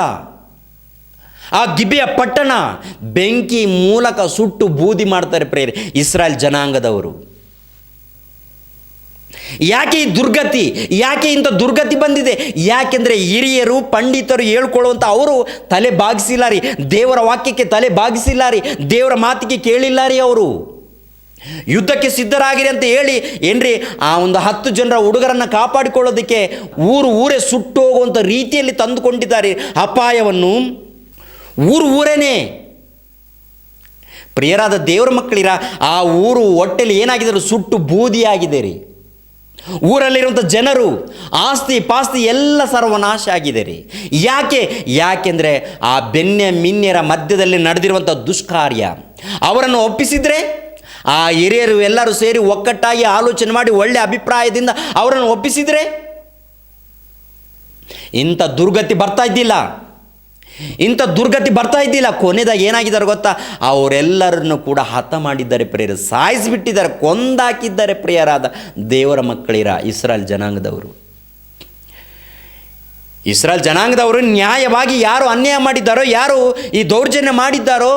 S1: ಆ ಗಿಬಿಯ ಪಟ್ಟಣ ಬೆಂಕಿ ಮೂಲಕ ಸುಟ್ಟು ಬೂದಿ ಮಾಡ್ತಾರೆ ಪ್ರಿಯರೇ ಇಸ್ರಾಯೇಲ್ ಜನಾಂಗದವರು. ಯಾಕೆ ಈ ದುರ್ಗತಿ, ಯಾಕೆ ಇಂಥ ದುರ್ಗತಿ ಬಂದಿದೆ? ಯಾಕೆಂದರೆ ಹಿರಿಯರು ಪಂಡಿತರು ಹೇಳ್ಕೊಳ್ಳುವಂಥ ಅವರು ತಲೆ ಬಾಗಿಸಿಲ್ಲ ರೀ, ದೇವರ ವಾಕ್ಯಕ್ಕೆ ತಲೆ ಬಾಗಿಸಿಲ್ಲ ರೀ, ದೇವರ ಮಾತಿಗೆ ಕೇಳಿಲ್ಲ ರೀ. ಅವರು ಯುದ್ಧಕ್ಕೆ ಸಿದ್ಧರಾಗಿರಿ ಅಂತ ಹೇಳಿ ಏನ್ರಿ ಆ ಒಂದು 10 ಜನರ ಹುಡುಗರನ್ನು ಕಾಪಾಡಿಕೊಳ್ಳೋದಕ್ಕೆ ಊರೇ ಸುಟ್ಟು ಹೋಗುವಂಥ ರೀತಿಯಲ್ಲಿ ತಂದುಕೊಂಡಿದ್ದಾರೆ ಅಪಾಯವನ್ನು. ಊರೇನೇ ಪ್ರಿಯರಾದ ದೇವರ ಮಕ್ಕಳಿರ, ಆ ಊರು ಹೊಟ್ಟೆಲಿ ಏನಾಗಿದ್ದಾರೆ, ಸುಟ್ಟು ಬೂದಿಯಾಗಿದೆ ರೀ. ಊರಲ್ಲಿರುವಂಥ ಜನರು ಆಸ್ತಿ ಪಾಸ್ತಿ ಎಲ್ಲ ಸರ್ವನಾಶ ಆಗಿದೆ ರೀ. ಯಾಕೆಂದರೆ ಆ ಬೆನ್ಯಾಮೀನ್ಯರ ಮಧ್ಯದಲ್ಲಿ ನಡೆದಿರುವಂಥ ದುಷ್ಕಾರ್ಯ. ಅವರನ್ನು ಒಪ್ಪಿಸಿದರೆ ಆ ಹಿರಿಯರು ಎಲ್ಲರೂ ಸೇರಿ ಒಕ್ಕಟ್ಟಾಗಿ ಆಲೋಚನೆ ಮಾಡಿ ಒಳ್ಳೆಯ ಅಭಿಪ್ರಾಯದಿಂದ ಅವರನ್ನು ಒಪ್ಪಿಸಿದರೆ ಇಂಥ ದುರ್ಗತಿ ಬರ್ತಾ ಇದ್ದಿಲ್ಲ. ಕೊನೆದಾಗ ಏನಾಗಿದ್ದಾರೆ ಗೊತ್ತಾ? ಅವರೆಲ್ಲರನ್ನು ಕೂಡ ಹತ ಮಾಡಿದ್ದಾರೆ ಪ್ರಿಯರು, ಸಾಯಿಸಿಬಿಟ್ಟಿದ್ದಾರೆ, ಕೊಂದಾಕಿದ್ದಾರೆ ಪ್ರಿಯರಾದ ದೇವರ ಮಕ್ಕಳಿರ ಇಸ್ರಾಯೇಲ್ ಜನಾಂಗದವರು ನ್ಯಾಯವಾಗಿ ಯಾರು ಅನ್ಯಾಯ ಮಾಡಿದ್ದಾರೋ, ಯಾರು ಈ ದೌರ್ಜನ್ಯ ಮಾಡಿದ್ದಾರೋ,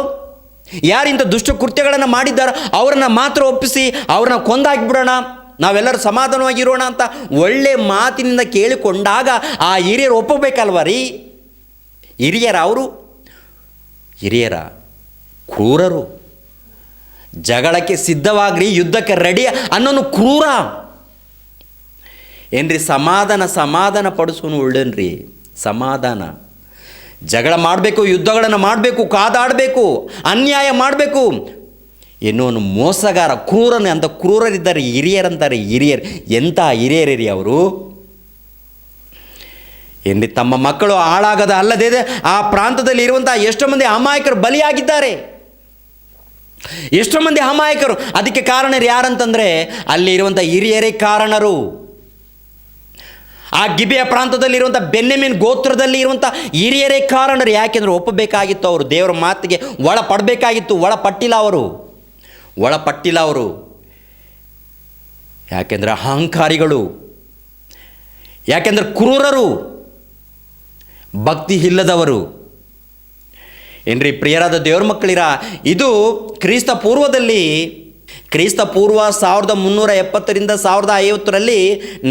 S1: ಯಾರು ಇಂಥ ದುಷ್ಟ ಕೃತ್ಯಗಳನ್ನು ಮಾಡಿದ್ದಾರೋ ಅವರನ್ನು ಮಾತ್ರ ಒಪ್ಪಿಸಿ ಅವ್ರನ್ನ ಕೊಂದಾಕಿಬಿಡೋಣ, ನಾವೆಲ್ಲರೂ ಸಮಾಧಾನವಾಗಿರೋಣ ಅಂತ ಒಳ್ಳೆ ಮಾತಿನಿಂದ ಕೇಳಿಕೊಂಡಾಗ ಆ ಹಿರಿಯರು ಒಪ್ಪಬೇಕಲ್ವ ರೀ. ಹಿರಿಯರ ಕ್ರೂರರು, ಜಗಳಕ್ಕೆ ಸಿದ್ಧವಾಗ್ರಿ, ಯುದ್ಧಕ್ಕೆ ರೆಡಿ ಅನ್ನೋನು ಕ್ರೂರ ಏನ್ರಿ. ಸಮಾಧಾನ ಪಡಿಸೋನು ಒಳ್ಳೆನ್ರಿ. ಸಮಾಧಾನ, ಜಗಳ ಮಾಡಬೇಕು, ಯುದ್ಧಗಳನ್ನು ಮಾಡಬೇಕು, ಕಾದಾಡಬೇಕು, ಅನ್ಯಾಯ ಮಾಡಬೇಕು ಎನ್ನುವನು ಮೋಸಗಾರ, ಕ್ರೂರನೇ. ಅಂತ ಕ್ರೂರರಿದ್ದಾರೆ ಹಿರಿಯರಂತಾರೆ. ಎಂಥ ಹಿರಿಯರಿ ಅವರು ಏನ್ರಿ. ತಮ್ಮ ಮಕ್ಕಳು ಹಾಳಾಗದ ಅಲ್ಲದೆ ಆ ಪ್ರಾಂತದಲ್ಲಿ ಇರುವಂಥ ಎಷ್ಟೋ ಮಂದಿ ಅಮಾಯಕರು ಬಲಿಯಾಗಿದ್ದಾರೆ. ಎಷ್ಟೋ ಮಂದಿ ಅಮಾಯಕರು. ಅದಕ್ಕೆ ಕಾರಣರು ಯಾರಂತಂದರೆ ಅಲ್ಲಿ ಇರುವಂಥ ಹಿರಿಯರೇ ಕಾರಣರು. ಆ ಗಿಬೆಯ ಪ್ರಾಂತದಲ್ಲಿರುವಂಥ ಬೆನ್ಯಾಮೀನ್ ಗೋತ್ರದಲ್ಲಿ ಇರುವಂಥ ಹಿರಿಯರೇ ಕಾರಣರು. ಯಾಕೆಂದರೆ ಒಪ್ಪಬೇಕಾಗಿತ್ತು, ಅವರು ದೇವರ ಮಾತಿಗೆ ಒಳಪಡಬೇಕಾಗಿತ್ತು. ಒಳಪಟ್ಟಿಲ್ಲ ಅವರು. ಯಾಕೆಂದರೆ ಅಹಂಕಾರಿಗಳು, ಯಾಕೆಂದರೆ ಕ್ರೂರರು, ಭಕ್ತಿ ಇಲ್ಲದವರು ಏನ್ರಿ. ಪ್ರಿಯರಾದ ದೇವರ ಮಕ್ಕಳಿರ, ಇದು ಕ್ರಿಸ್ತ ಪೂರ್ವ 1370ರಿಂದ 1050ರಲ್ಲಿ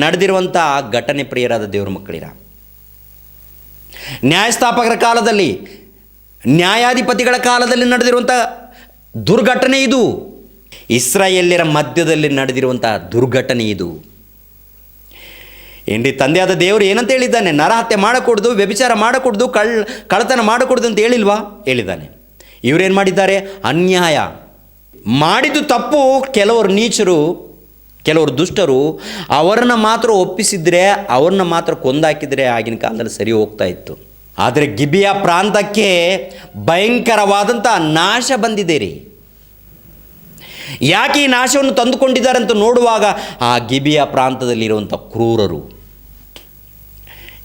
S1: ನಡೆದಿರುವಂಥ ಘಟನೆ. ಪ್ರಿಯರಾದ ದೇವರ ಮಕ್ಕಳಿರ, ನ್ಯಾಯಸ್ಥಾಪಕರ ಕಾಲದಲ್ಲಿ, ನ್ಯಾಯಾಧಿಪತಿಗಳ ಕಾಲದಲ್ಲಿ ನಡೆದಿರುವಂಥ ದುರ್ಘಟನೆ ಇದು. ಇಸ್ರಾಯೇಲ್ಯರ ಮಧ್ಯದಲ್ಲಿ ನಡೆದಿರುವಂಥ ದುರ್ಘಟನೆ ಇದು ಏನ್ರಿ. ತಂದೆಯಾದ ದೇವರು ಏನಂತ ಹೇಳಿದ್ದಾನೆ? ನರಹತ್ಯೆ ಮಾಡಕೂಡ್ದು, ವ್ಯಭಿಚಾರ ಮಾಡಕೂಡ್ದು, ಕಳ್ಳತನ ಮಾಡಕೂಡ್ದು ಅಂತ ಹೇಳಿದ್ದಾನೆ. ಇವರೇನು ಮಾಡಿದ್ದಾರೆ? ಅನ್ಯಾಯ ಮಾಡಿದ್ದು ತಪ್ಪು. ಕೆಲವರು ನೀಚರು, ಕೆಲವರು ದುಷ್ಟರು ಅವರನ್ನ ಮಾತ್ರ ಒಪ್ಪಿಸಿದ್ರೆ, ಅವ್ರನ್ನ ಮಾತ್ರ ಕೊಂದಾಕಿದರೆ ಆಗಿನ ಕಾಲದಲ್ಲಿ ಸರಿ ಹೋಗ್ತಾ ಇತ್ತು. ಆದರೆ ಗಿಬಿಯ ಪ್ರಾಂತಕ್ಕೆ ಭಯಂಕರವಾದಂಥ ನಾಶ ಬಂದಿದೆ ರೀ. ಯಾಕೆ ಈ ನಾಶವನ್ನು ತಂದುಕೊಂಡಿದ್ದಾರೆ ಅಂತ ನೋಡುವಾಗ ಆ ಗಿಬಿಯ ಪ್ರಾಂತದಲ್ಲಿರುವಂಥ ಕ್ರೂರರು,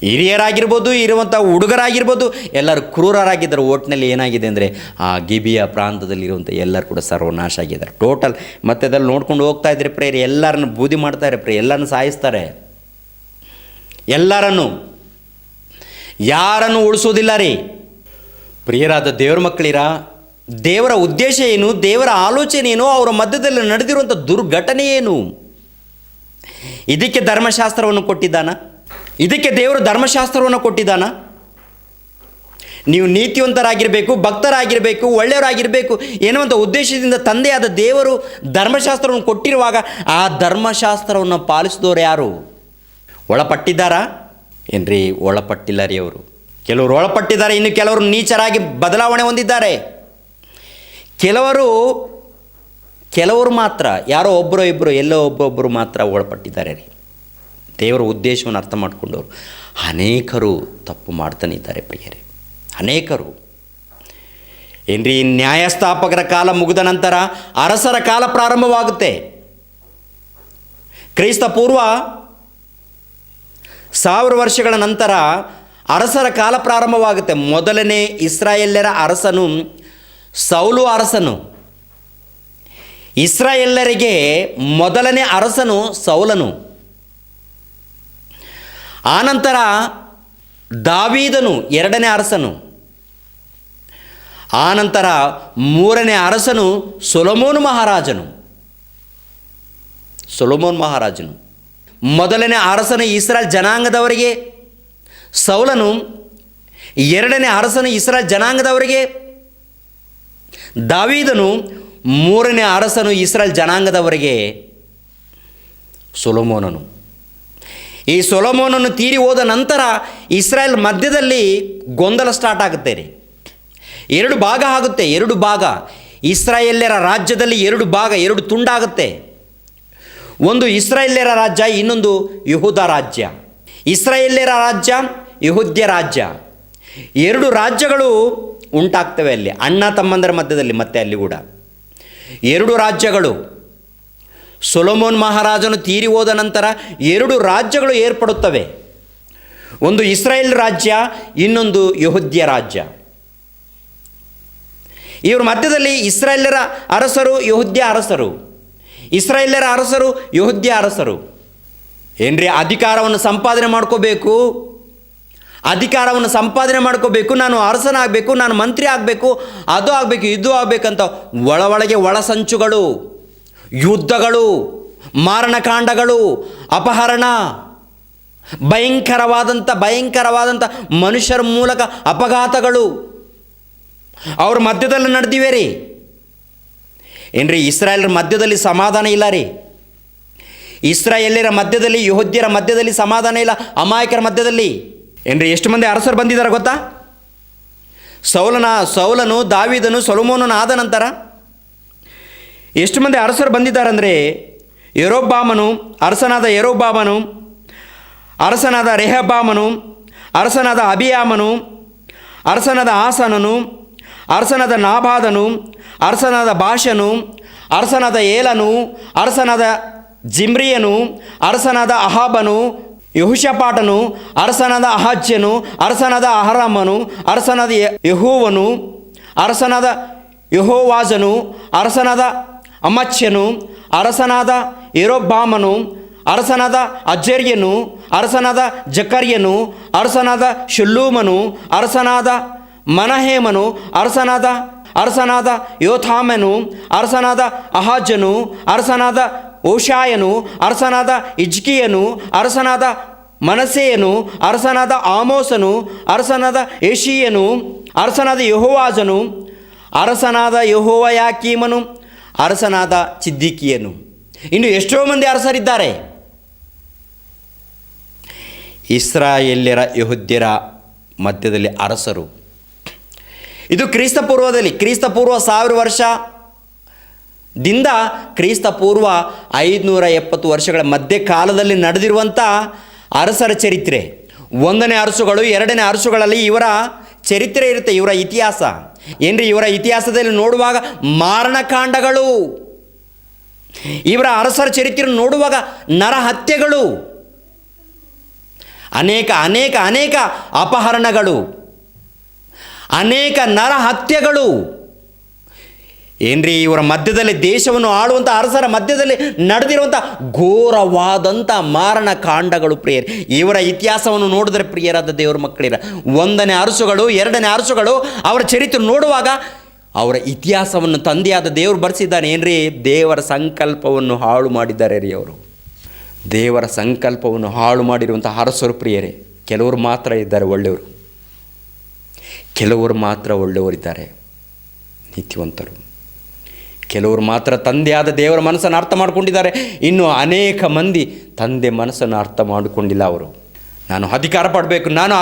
S1: ಹಿರಿಯರಾಗಿರ್ಬೋದು, ಇರುವಂಥ ಹುಡುಗರಾಗಿರ್ಬೋದು, ಎಲ್ಲರೂ ಕ್ರೂರರಾಗಿದ್ದಾರೆ. ಒಟ್ಟಿನಲ್ಲಿ ಏನಾಗಿದೆ ಅಂದರೆ ಆ ಗಿಬಿಯ ಪ್ರಾಂತದಲ್ಲಿರುವಂಥ ಎಲ್ಲರೂ ಕೂಡ ಸರ್ವನಾಶ ಆಗಿದ್ದಾರೆ ಟೋಟಲ್. ಮತ್ತೆ ಅದರಲ್ಲಿ ನೋಡ್ಕೊಂಡು ಹೋಗ್ತಾ ಇದ್ರೆ ಪ್ರೇರಿ, ಎಲ್ಲರನ್ನು ಬೂದಿ ಮಾಡ್ತಾರೆ ಪ್ರೇರಿ, ಎಲ್ಲರನ್ನು ಸಾಯಿಸ್ತಾರೆ, ಯಾರನ್ನು ಉಳಿಸೋದಿಲ್ಲ ರೀ. ಪ್ರಿಯರಾದ ದೇವರ ಮಕ್ಕಳಿರ, ದೇವರ ಉದ್ದೇಶ ಏನು, ದೇವರ ಆಲೋಚನೆ ಏನು, ಅವರ ಮಧ್ಯದಲ್ಲಿ ನಡೆದಿರುವಂಥ ದುರ್ಘಟನೆ ಏನು? ಇದಕ್ಕೆ ಧರ್ಮಶಾಸ್ತ್ರವನ್ನು ಕೊಟ್ಟಿದ್ದಾನ? ಇದಕ್ಕೆ ದೇವರು ಧರ್ಮಶಾಸ್ತ್ರವನ್ನು ಕೊಟ್ಟಿದ್ದಾನ? ನೀವು ನೀತಿವಂತರಾಗಿರಬೇಕು, ಭಕ್ತರಾಗಿರಬೇಕು, ಒಳ್ಳೆಯವರಾಗಿರಬೇಕು ಎನ್ನುವಂಥ ಉದ್ದೇಶದಿಂದ ತಂದೆಯಾದ ದೇವರು ಧರ್ಮಶಾಸ್ತ್ರವನ್ನು ಕೊಟ್ಟಿರುವಾಗ ಆ ಧರ್ಮಶಾಸ್ತ್ರವನ್ನು ಪಾಲಿಸಿದವರು ಯಾರು? ಒಳಪಟ್ಟಿದ್ದಾರಾ ಏನ್ರಿ? ಒಳಪಟ್ಟಿಲ್ಲ ರೀ ಅವರು. ಕೆಲವರು ಒಳಪಟ್ಟಿದ್ದಾರೆ, ಇನ್ನು ಕೆಲವರು ನೀಚರಾಗಿ ಬದಲಾವಣೆ ಹೊಂದಿದ್ದಾರೆ. ಕೆಲವರು ಮಾತ್ರ, ಯಾರೋ ಒಬ್ಬರೋ ಇಬ್ಬರು, ಎಲ್ಲೋ ಒಬ್ಬೊಬ್ಬರು ಮಾತ್ರ ಒಳಪಟ್ಟಿದ್ದಾರೆ ರೀ. ದೇವರ ಉದ್ದೇಶವನ್ನು ಅರ್ಥ ಮಾಡಿಕೊಂಡವರು ಅನೇಕರು ತಪ್ಪು ಮಾಡ್ತಾನೆ ಇದ್ದಾರೆ ಪ್ರಿಯರೇ, ಅನೇಕರು ಏನ್ರಿ. ನ್ಯಾಯಸ್ಥಾಪಕರ ಕಾಲ ಮುಗಿದ ನಂತರ ಅರಸರ ಕಾಲ ಪ್ರಾರಂಭವಾಗುತ್ತೆ. ಕ್ರಿಸ್ತ ಪೂರ್ವ 1000 ವರ್ಷಗಳ ನಂತರ ಅರಸರ ಕಾಲ ಪ್ರಾರಂಭವಾಗುತ್ತೆ. ಮೊದಲನೇ ಇಸ್ರಾಯೇಲ್ಯರ ಅರಸನು ಸೌಲು ಅರಸನು. ಇಸ್ರಾಯೇಲ್ಯರಿಗೆ ಮೊದಲನೇ ಅರಸನು ಸೌಲನು. ಆನಂತರ ದಾವೀದನು 2ನೇ ಅರಸನು. ಆನಂತರ 3ನೇ ಅರಸನು ಸೊಲೊಮೋನ್ ಮಹಾರಾಜನು. ಮೊದಲನೇ ಅರಸನು ಇಸ್ರಾಯೇಲ್ ಜನಾಂಗದವರಿಗೆ ಸೌಲನು, 2ನೇ ಅರಸನು ಇಸ್ರಾಯೇಲ್ ಜನಾಂಗದವರಿಗೆ ದಾವೀದನು, 3ನೇ ಅರಸನು ಇಸ್ರಾಯೇಲ್ ಜನಾಂಗದವರಿಗೆ ಸೊಲೊಮೋನನು. ಈ ಸೊಲೊಮೋನನು ತೀರಿ ಹೋದ ನಂತರ ಇಸ್ರಾಯೇಲ್ ಮಧ್ಯದಲ್ಲಿ ಗೊಂದಲ ಸ್ಟಾರ್ಟ್ ಆಗುತ್ತೆ ರೀ. 2 ಭಾಗ ಆಗುತ್ತೆ. 2 ಭಾಗ. ಇಸ್ರಾಯೇಲ್ಯರ ರಾಜ್ಯದಲ್ಲಿ 2 ಭಾಗ, 2 ತುಂಡಾಗುತ್ತೆ. ಒಂದು ಇಸ್ರಾಯೇಲ್ಯರ ರಾಜ್ಯ, ಇನ್ನೊಂದು ಯೆಹೂದ ರಾಜ್ಯ. ಇಸ್ರಾಯೇಲ್ಯರ ರಾಜ್ಯ, ಯೆಹೂದ್ಯ ರಾಜ್ಯ, 2 ರಾಜ್ಯಗಳು ಉಂಟಾಗ್ತವೆ ಅಲ್ಲಿ, ಅಣ್ಣ ತಮ್ಮಂದರ ಮಧ್ಯದಲ್ಲಿ. ಮತ್ತೆ ಅಲ್ಲಿ ಕೂಡ 2 ರಾಜ್ಯಗಳು. ಸೊಲೊಮೋನ್ ಮಹಾರಾಜನು ತೀರಿ ಹೋದ ನಂತರ 2 ರಾಜ್ಯಗಳು ಏರ್ಪಡುತ್ತವೆ. ಒಂದು ಇಸ್ರಾಯೇಲ್ ರಾಜ್ಯ, ಇನ್ನೊಂದು ಯೆಹೂದ್ಯ ರಾಜ್ಯ. ಇವರ ಮಧ್ಯದಲ್ಲಿ ಇಸ್ರಾಯೇಲ್ಯರ ಅರಸರು, ಯೆಹೂದ್ಯ ಅರಸರು. ಇಸ್ರಾಯೇಲ್ಯರ ಅರಸರು, ಯೆಹೂದ್ಯ ಅರಸರು. ಏನ್ರಿ, ಅಧಿಕಾರವನ್ನು ಸಂಪಾದನೆ ಮಾಡ್ಕೋಬೇಕು, ನಾನು ಅರಸನಾಗಬೇಕು, ನಾನು ಮಂತ್ರಿ ಆಗಬೇಕು, ಅದು ಆಗಬೇಕು, ಇದು ಆಗಬೇಕಂತ ಒಳಗೆ ಒಳಸಂಚುಗಳು, ಯುದ್ಧಗಳು, ಮಾರಣಕಾಂಡಗಳು, ಅಪಹರಣ, ಭಯಂಕರವಾದಂಥ ಮನುಷ್ಯರ ಮೂಲಕ ಅಪಘಾತಗಳು ಅವ್ರ ಮಧ್ಯದಲ್ಲಿ ನಡೆದಿವೆ ರೀ. ಏನ್ರಿ, ಇಸ್ರಾಯೇಲರ ಮಧ್ಯದಲ್ಲಿ ಸಮಾಧಾನ ಇಲ್ಲ ರೀ. ಇಸ್ರಾಯೇಲ್ಯರ ಮಧ್ಯದಲ್ಲಿ, ಯೆಹೂದ್ಯರ ಮಧ್ಯದಲ್ಲಿ ಸಮಾಧಾನ ಇಲ್ಲ, ಅಮಾಯಕರ ಮಧ್ಯದಲ್ಲಿ. ಏನ್ರಿ, ಎಷ್ಟು ಮಂದಿ ಅರಸರು ಬಂದಿದ್ದಾರೆ ಗೊತ್ತಾ? ಸೌಲನು, ದಾವೀದನು, ಸೊಲೊಮೋನನು ಆದ ನಂತರ ಎಷ್ಟು ಮಂದಿ ಅರಸರು ಬಂದಿದ್ದಾರೆಂದರೆ, ಯೆರೋಬ್ಬಾಮನು, ಅರಸನಾದ ಯೆರೋಬ್ಬಾಮನು, ಅರಸನಾದ ರೆಹಬ್ಬಾಮನು, ಅರಸನಾದ ಅಬಿಯಾಮನು, ಅರಸನಾದ ಆಸನನು, ಅರಸನಾದ ನಾಬಾದನು, ಅರಸನಾದ ಬಾಷನು, ಅರಸನಾದ ಏಲನು, ಅರಸನಾದ ಜಿಮ್ರಿಯನು, ಅರಸನಾದ ಅಹಾಬನು, ಯೆಹೋಷಾಫಾಟನು, ಅರಸನಾದ ಅಹಜ್ಯನು, ಅರಸನಾದ ಅಹರಾಮನು, ಅರಸನಾದ ಯೆಹೋವನು, ಅರಸನಾದ ಯೆಹೋವಾಜನು, ಅರಸನಾದ ಅಮಚ್ಯನು, ಅರಸನಾದ ಯೆರೋಬ್ಬಾಮನು, ಅರಸನಾದ ಅಜರ್ಯನು, ಅರಸನಾದ ಜಕರ್ಯನು, ಅರಸನಾದ ಶುಲ್ಲೂಮನು, ಅರಸನಾದ ಮನಹೇಮನು, ಅರಸನಾದ ಯೋಥಾಮನು, ಅರಸನಾದ ಅಹಾಜನು, ಅರಸನಾದ ಓಷಾಯನು, ಅರಸನಾದ ಇಜ್ಕಿಯನು, ಅರಸನಾದ ಮನಸೇಯನು, ಅರಸನಾದ ಆಮೋಸನು, ಅರಸನಾದ ಯೆಶೀಯನು, ಅರಸನಾದ ಯೆಹೋವಾಜನು, ಅರಸನಾದ ಯೆಹೋವಯಾಕೀಮನು, ಅರಸನಾದ ಚಿದ್ಕೀಯನು. ಇನ್ನು ಎಷ್ಟೋ ಮಂದಿ ಅರಸರಿದ್ದಾರೆ. ಇಸ್ರಾಯೇಲ್ಯರ, ಯೆಹೂದ್ಯರ ಮಧ್ಯದಲ್ಲಿ ಅರಸರು. ಇದು ಕ್ರಿಸ್ತಪೂರ್ವ 1000 ವರ್ಷದಿಂದ ಕ್ರಿಸ್ತಪೂರ್ವ 570 ವರ್ಷಗಳ ಮಧ್ಯ ಕಾಲದಲ್ಲಿ ನಡೆದಿರುವಂಥ ಅರಸರ ಚರಿತ್ರೆ. 1ನೇ ಅರಸುಗಳು, 2ನೇ ಅರಸುಗಳಲ್ಲಿ ಇವರ ಚರಿತ್ರೆ ಇರುತ್ತೆ, ಇವರ ಇತಿಹಾಸ. ಏನ್ರಿ, ಇವರ ಇತಿಹಾಸದಲ್ಲಿ ನೋಡುವಾಗ ಮಾರಣಕಾಂಡಗಳು, ಇವರ ಅರಸರ ಚರಿತ್ರೆ ನೋಡುವಾಗ ನರಹತ್ಯೆಗಳು, ಅನೇಕ ಅಪಹರಣಗಳು, ಅನೇಕ ನರಹತ್ಯೆಗಳು. ಏನ್ರಿ, ಇವರ ಮಧ್ಯದಲ್ಲಿ, ದೇಶವನ್ನು ಆಳುವಂಥ ಅರಸರ ಮಧ್ಯದಲ್ಲಿ ನಡೆದಿರುವಂಥ ಘೋರವಾದಂಥ ಮಾರಣಕಾಂಡಗಳು ಪ್ರಿಯರೇ. ಇವರ ಇತಿಹಾಸವನ್ನು ನೋಡಿದ್ರೆ ಪ್ರಿಯರಾದ ದೇವರ ಮಕ್ಕಳಿರ, 1ನೇ ಅರಸುಗಳು, 2ನೇ ಅರಸುಗಳು, ಅವರ ಚರಿತ್ರೆ ನೋಡುವಾಗ ಅವರ ಇತಿಹಾಸವನ್ನು ತಂದೆಯಾದ ದೇವರು ಬರೆಸಿದ್ದಾನೆ. ಏನ್ರಿ, ದೇವರ ಸಂಕಲ್ಪವನ್ನು ಹಾಳು ಮಾಡಿದ್ದಾರೆ ರೀ ಅವರು. ದೇವರ ಸಂಕಲ್ಪವನ್ನು ಹಾಳು ಮಾಡಿರುವಂಥ ಅರಸರು ಪ್ರಿಯರೇ. ಕೆಲವರು ಮಾತ್ರ ಇದ್ದಾರೆ ಒಳ್ಳೆಯವರು, ಕೆಲವರು ಮಾತ್ರ ಒಳ್ಳೆಯವರಿದ್ದಾರೆ, ನೀತಿವಂತರು. ಕೆಲವರು ಮಾತ್ರ ತಂದೆಯಾದ ದೇವರ ಮನಸ್ಸನ್ನು ಅರ್ಥ ಮಾಡಿಕೊಂಡಿದ್ದಾರೆ. ಇನ್ನು ಅನೇಕ ಮಂದಿ ತಂದೆ ಮನಸ್ಸನ್ನು ಅರ್ಥ ಮಾಡಿಕೊಂಡಿಲ್ಲ. ಅವರು ನಾನು ಅಧಿಕಾರ ಪಡಬೇಕು, ನಾನು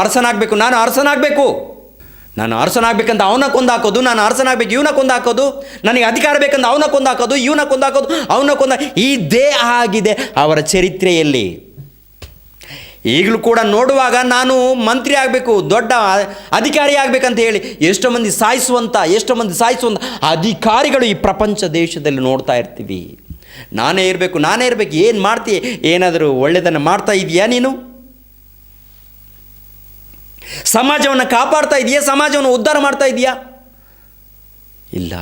S1: ಅರಸನಾಗಬೇಕಂತ ಅವನ ಕೊಂದಾಕೋದು, ನಾನು ಅರಸನಾಗಬೇಕು ಇವನ ಕೊಂದಾಕೋದು, ನನಗೆ ಅಧಿಕಾರ ಬೇಕಂತ ಅವನ ಕೊಂದಾಕೋದು, ಇವನ ಕೊಂದಾಕೋದು, ಅವನ ಇದೇ ಆಗಿದೆ ಅವರ ಚರಿತ್ರೆಯಲ್ಲಿ. ಈಗಲೂ ಕೂಡ ನೋಡುವಾಗ ನಾನು ಮಂತ್ರಿ ಆಗಬೇಕು, ದೊಡ್ಡ ಅಧಿಕಾರಿ ಆಗಬೇಕಂತ ಹೇಳಿ ಎಷ್ಟೋ ಮಂದಿ ಸಾಯಿಸುವಂಥ ಅಧಿಕಾರಿಗಳು ಈ ಪ್ರಪಂಚ ದೇಶದಲ್ಲಿ ನೋಡ್ತಾ ಇರ್ತೀವಿ. ನಾನೇ ಇರಬೇಕು, ಏನು ಮಾಡ್ತೀಯ? ಏನಾದರೂ ಒಳ್ಳೆಯದನ್ನು ಮಾಡ್ತಾ ಇದೆಯಾ ನೀನು? ಸಮಾಜವನ್ನು ಕಾಪಾಡ್ತಾ ಇದೆಯಾ? ಸಮಾಜವನ್ನು ಉದ್ಧಾರ ಮಾಡ್ತಾ ಇದೆಯಾ? ಇಲ್ಲ.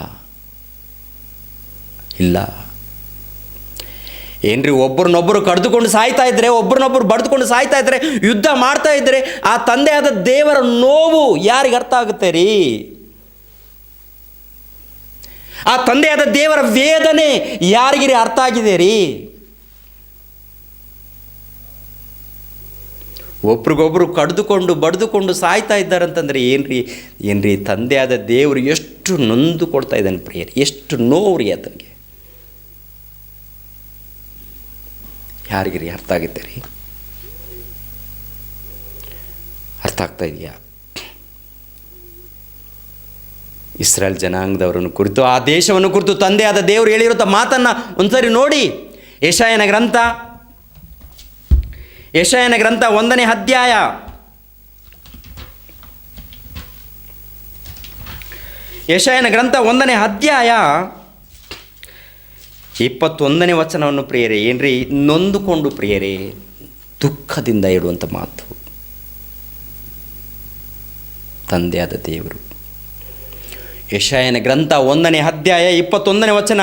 S1: ಏನ್ರಿ, ಒಬ್ಬರನ್ನೊಬ್ಬರು ಕಡಿದುಕೊಂಡು ಸಾಯ್ತಾ ಇದ್ರೆ, ಒಬ್ಬರನ್ನೊಬ್ಬರು ಬಡ್ದುಕೊಂಡು ಸಾಯ್ತಾ ಇದ್ರೆ, ಯುದ್ಧ ಮಾಡ್ತಾ ಇದ್ರೆ, ಆ ತಂದೆಯಾದ ದೇವರ ನೋವು ಯಾರಿಗೆ ಅರ್ಥ ಆಗುತ್ತೆ ರೀ? ಆ ತಂದೆಯಾದ ದೇವರ ವೇದನೆ ಯಾರಿಗಿರಿ ಅರ್ಥ ಆಗಿದೆ ರೀ? ಒಬ್ರಿಗೊಬ್ರು ಕಡಿದುಕೊಂಡು ಬಡಿದುಕೊಂಡು ಸಾಯ್ತಾ ಇದ್ದಾರಂತಂದರೆ ಏನ್ರಿ ತಂದೆಯಾದ ದೇವರು ಎಷ್ಟು ನೊಂದು ಕೊಡ್ತಾ ಇದ್ದಾನೆ ಪ್ರಿಯರೇ, ಎಷ್ಟು ನೋವು ರೀ ಆತನಿಗೆ. ಯಾರಿಗಿರಿ ಅರ್ಥ ಆಗುತ್ತೆ ರೀ? ಅರ್ಥ ಆಗ್ತಾ ಇದೆಯಾ? ಇಸ್ರಾಯೇಲ್ ಜನಾಂಗದವರನ್ನು ಕುರಿತು, ಆ ದೇಶವನ್ನು ಕುರಿತು ತಂದೆಯಾದ ದೇವರು ಹೇಳಿರುವಂಥ ಮಾತನ್ನು ಒಂದ್ಸರಿ ನೋಡಿ. ಯೆಶಾಯನ ಗ್ರಂಥ 1ನೇ ಅಧ್ಯಾಯ, ಯೆಶಾಯನ ಗ್ರಂಥ 1ನೇ ಅಧ್ಯಾಯ 21ನೇ ವಚನವನ್ನು ಪ್ರಿಯರೇ, ಏನ್ರಿ ನೊಂದುಕೊಂಡು ಪ್ರಿಯರೇ ದುಃಖದಿಂದ ಇಡುವಂಥ ಮಾತು ತಂದೆಯಾದ ದೇವರು. ಯೆಶಾಯನ ಗ್ರಂಥ 1ನೇ ಅಧ್ಯಾಯ 21ನೇ ವಚನ.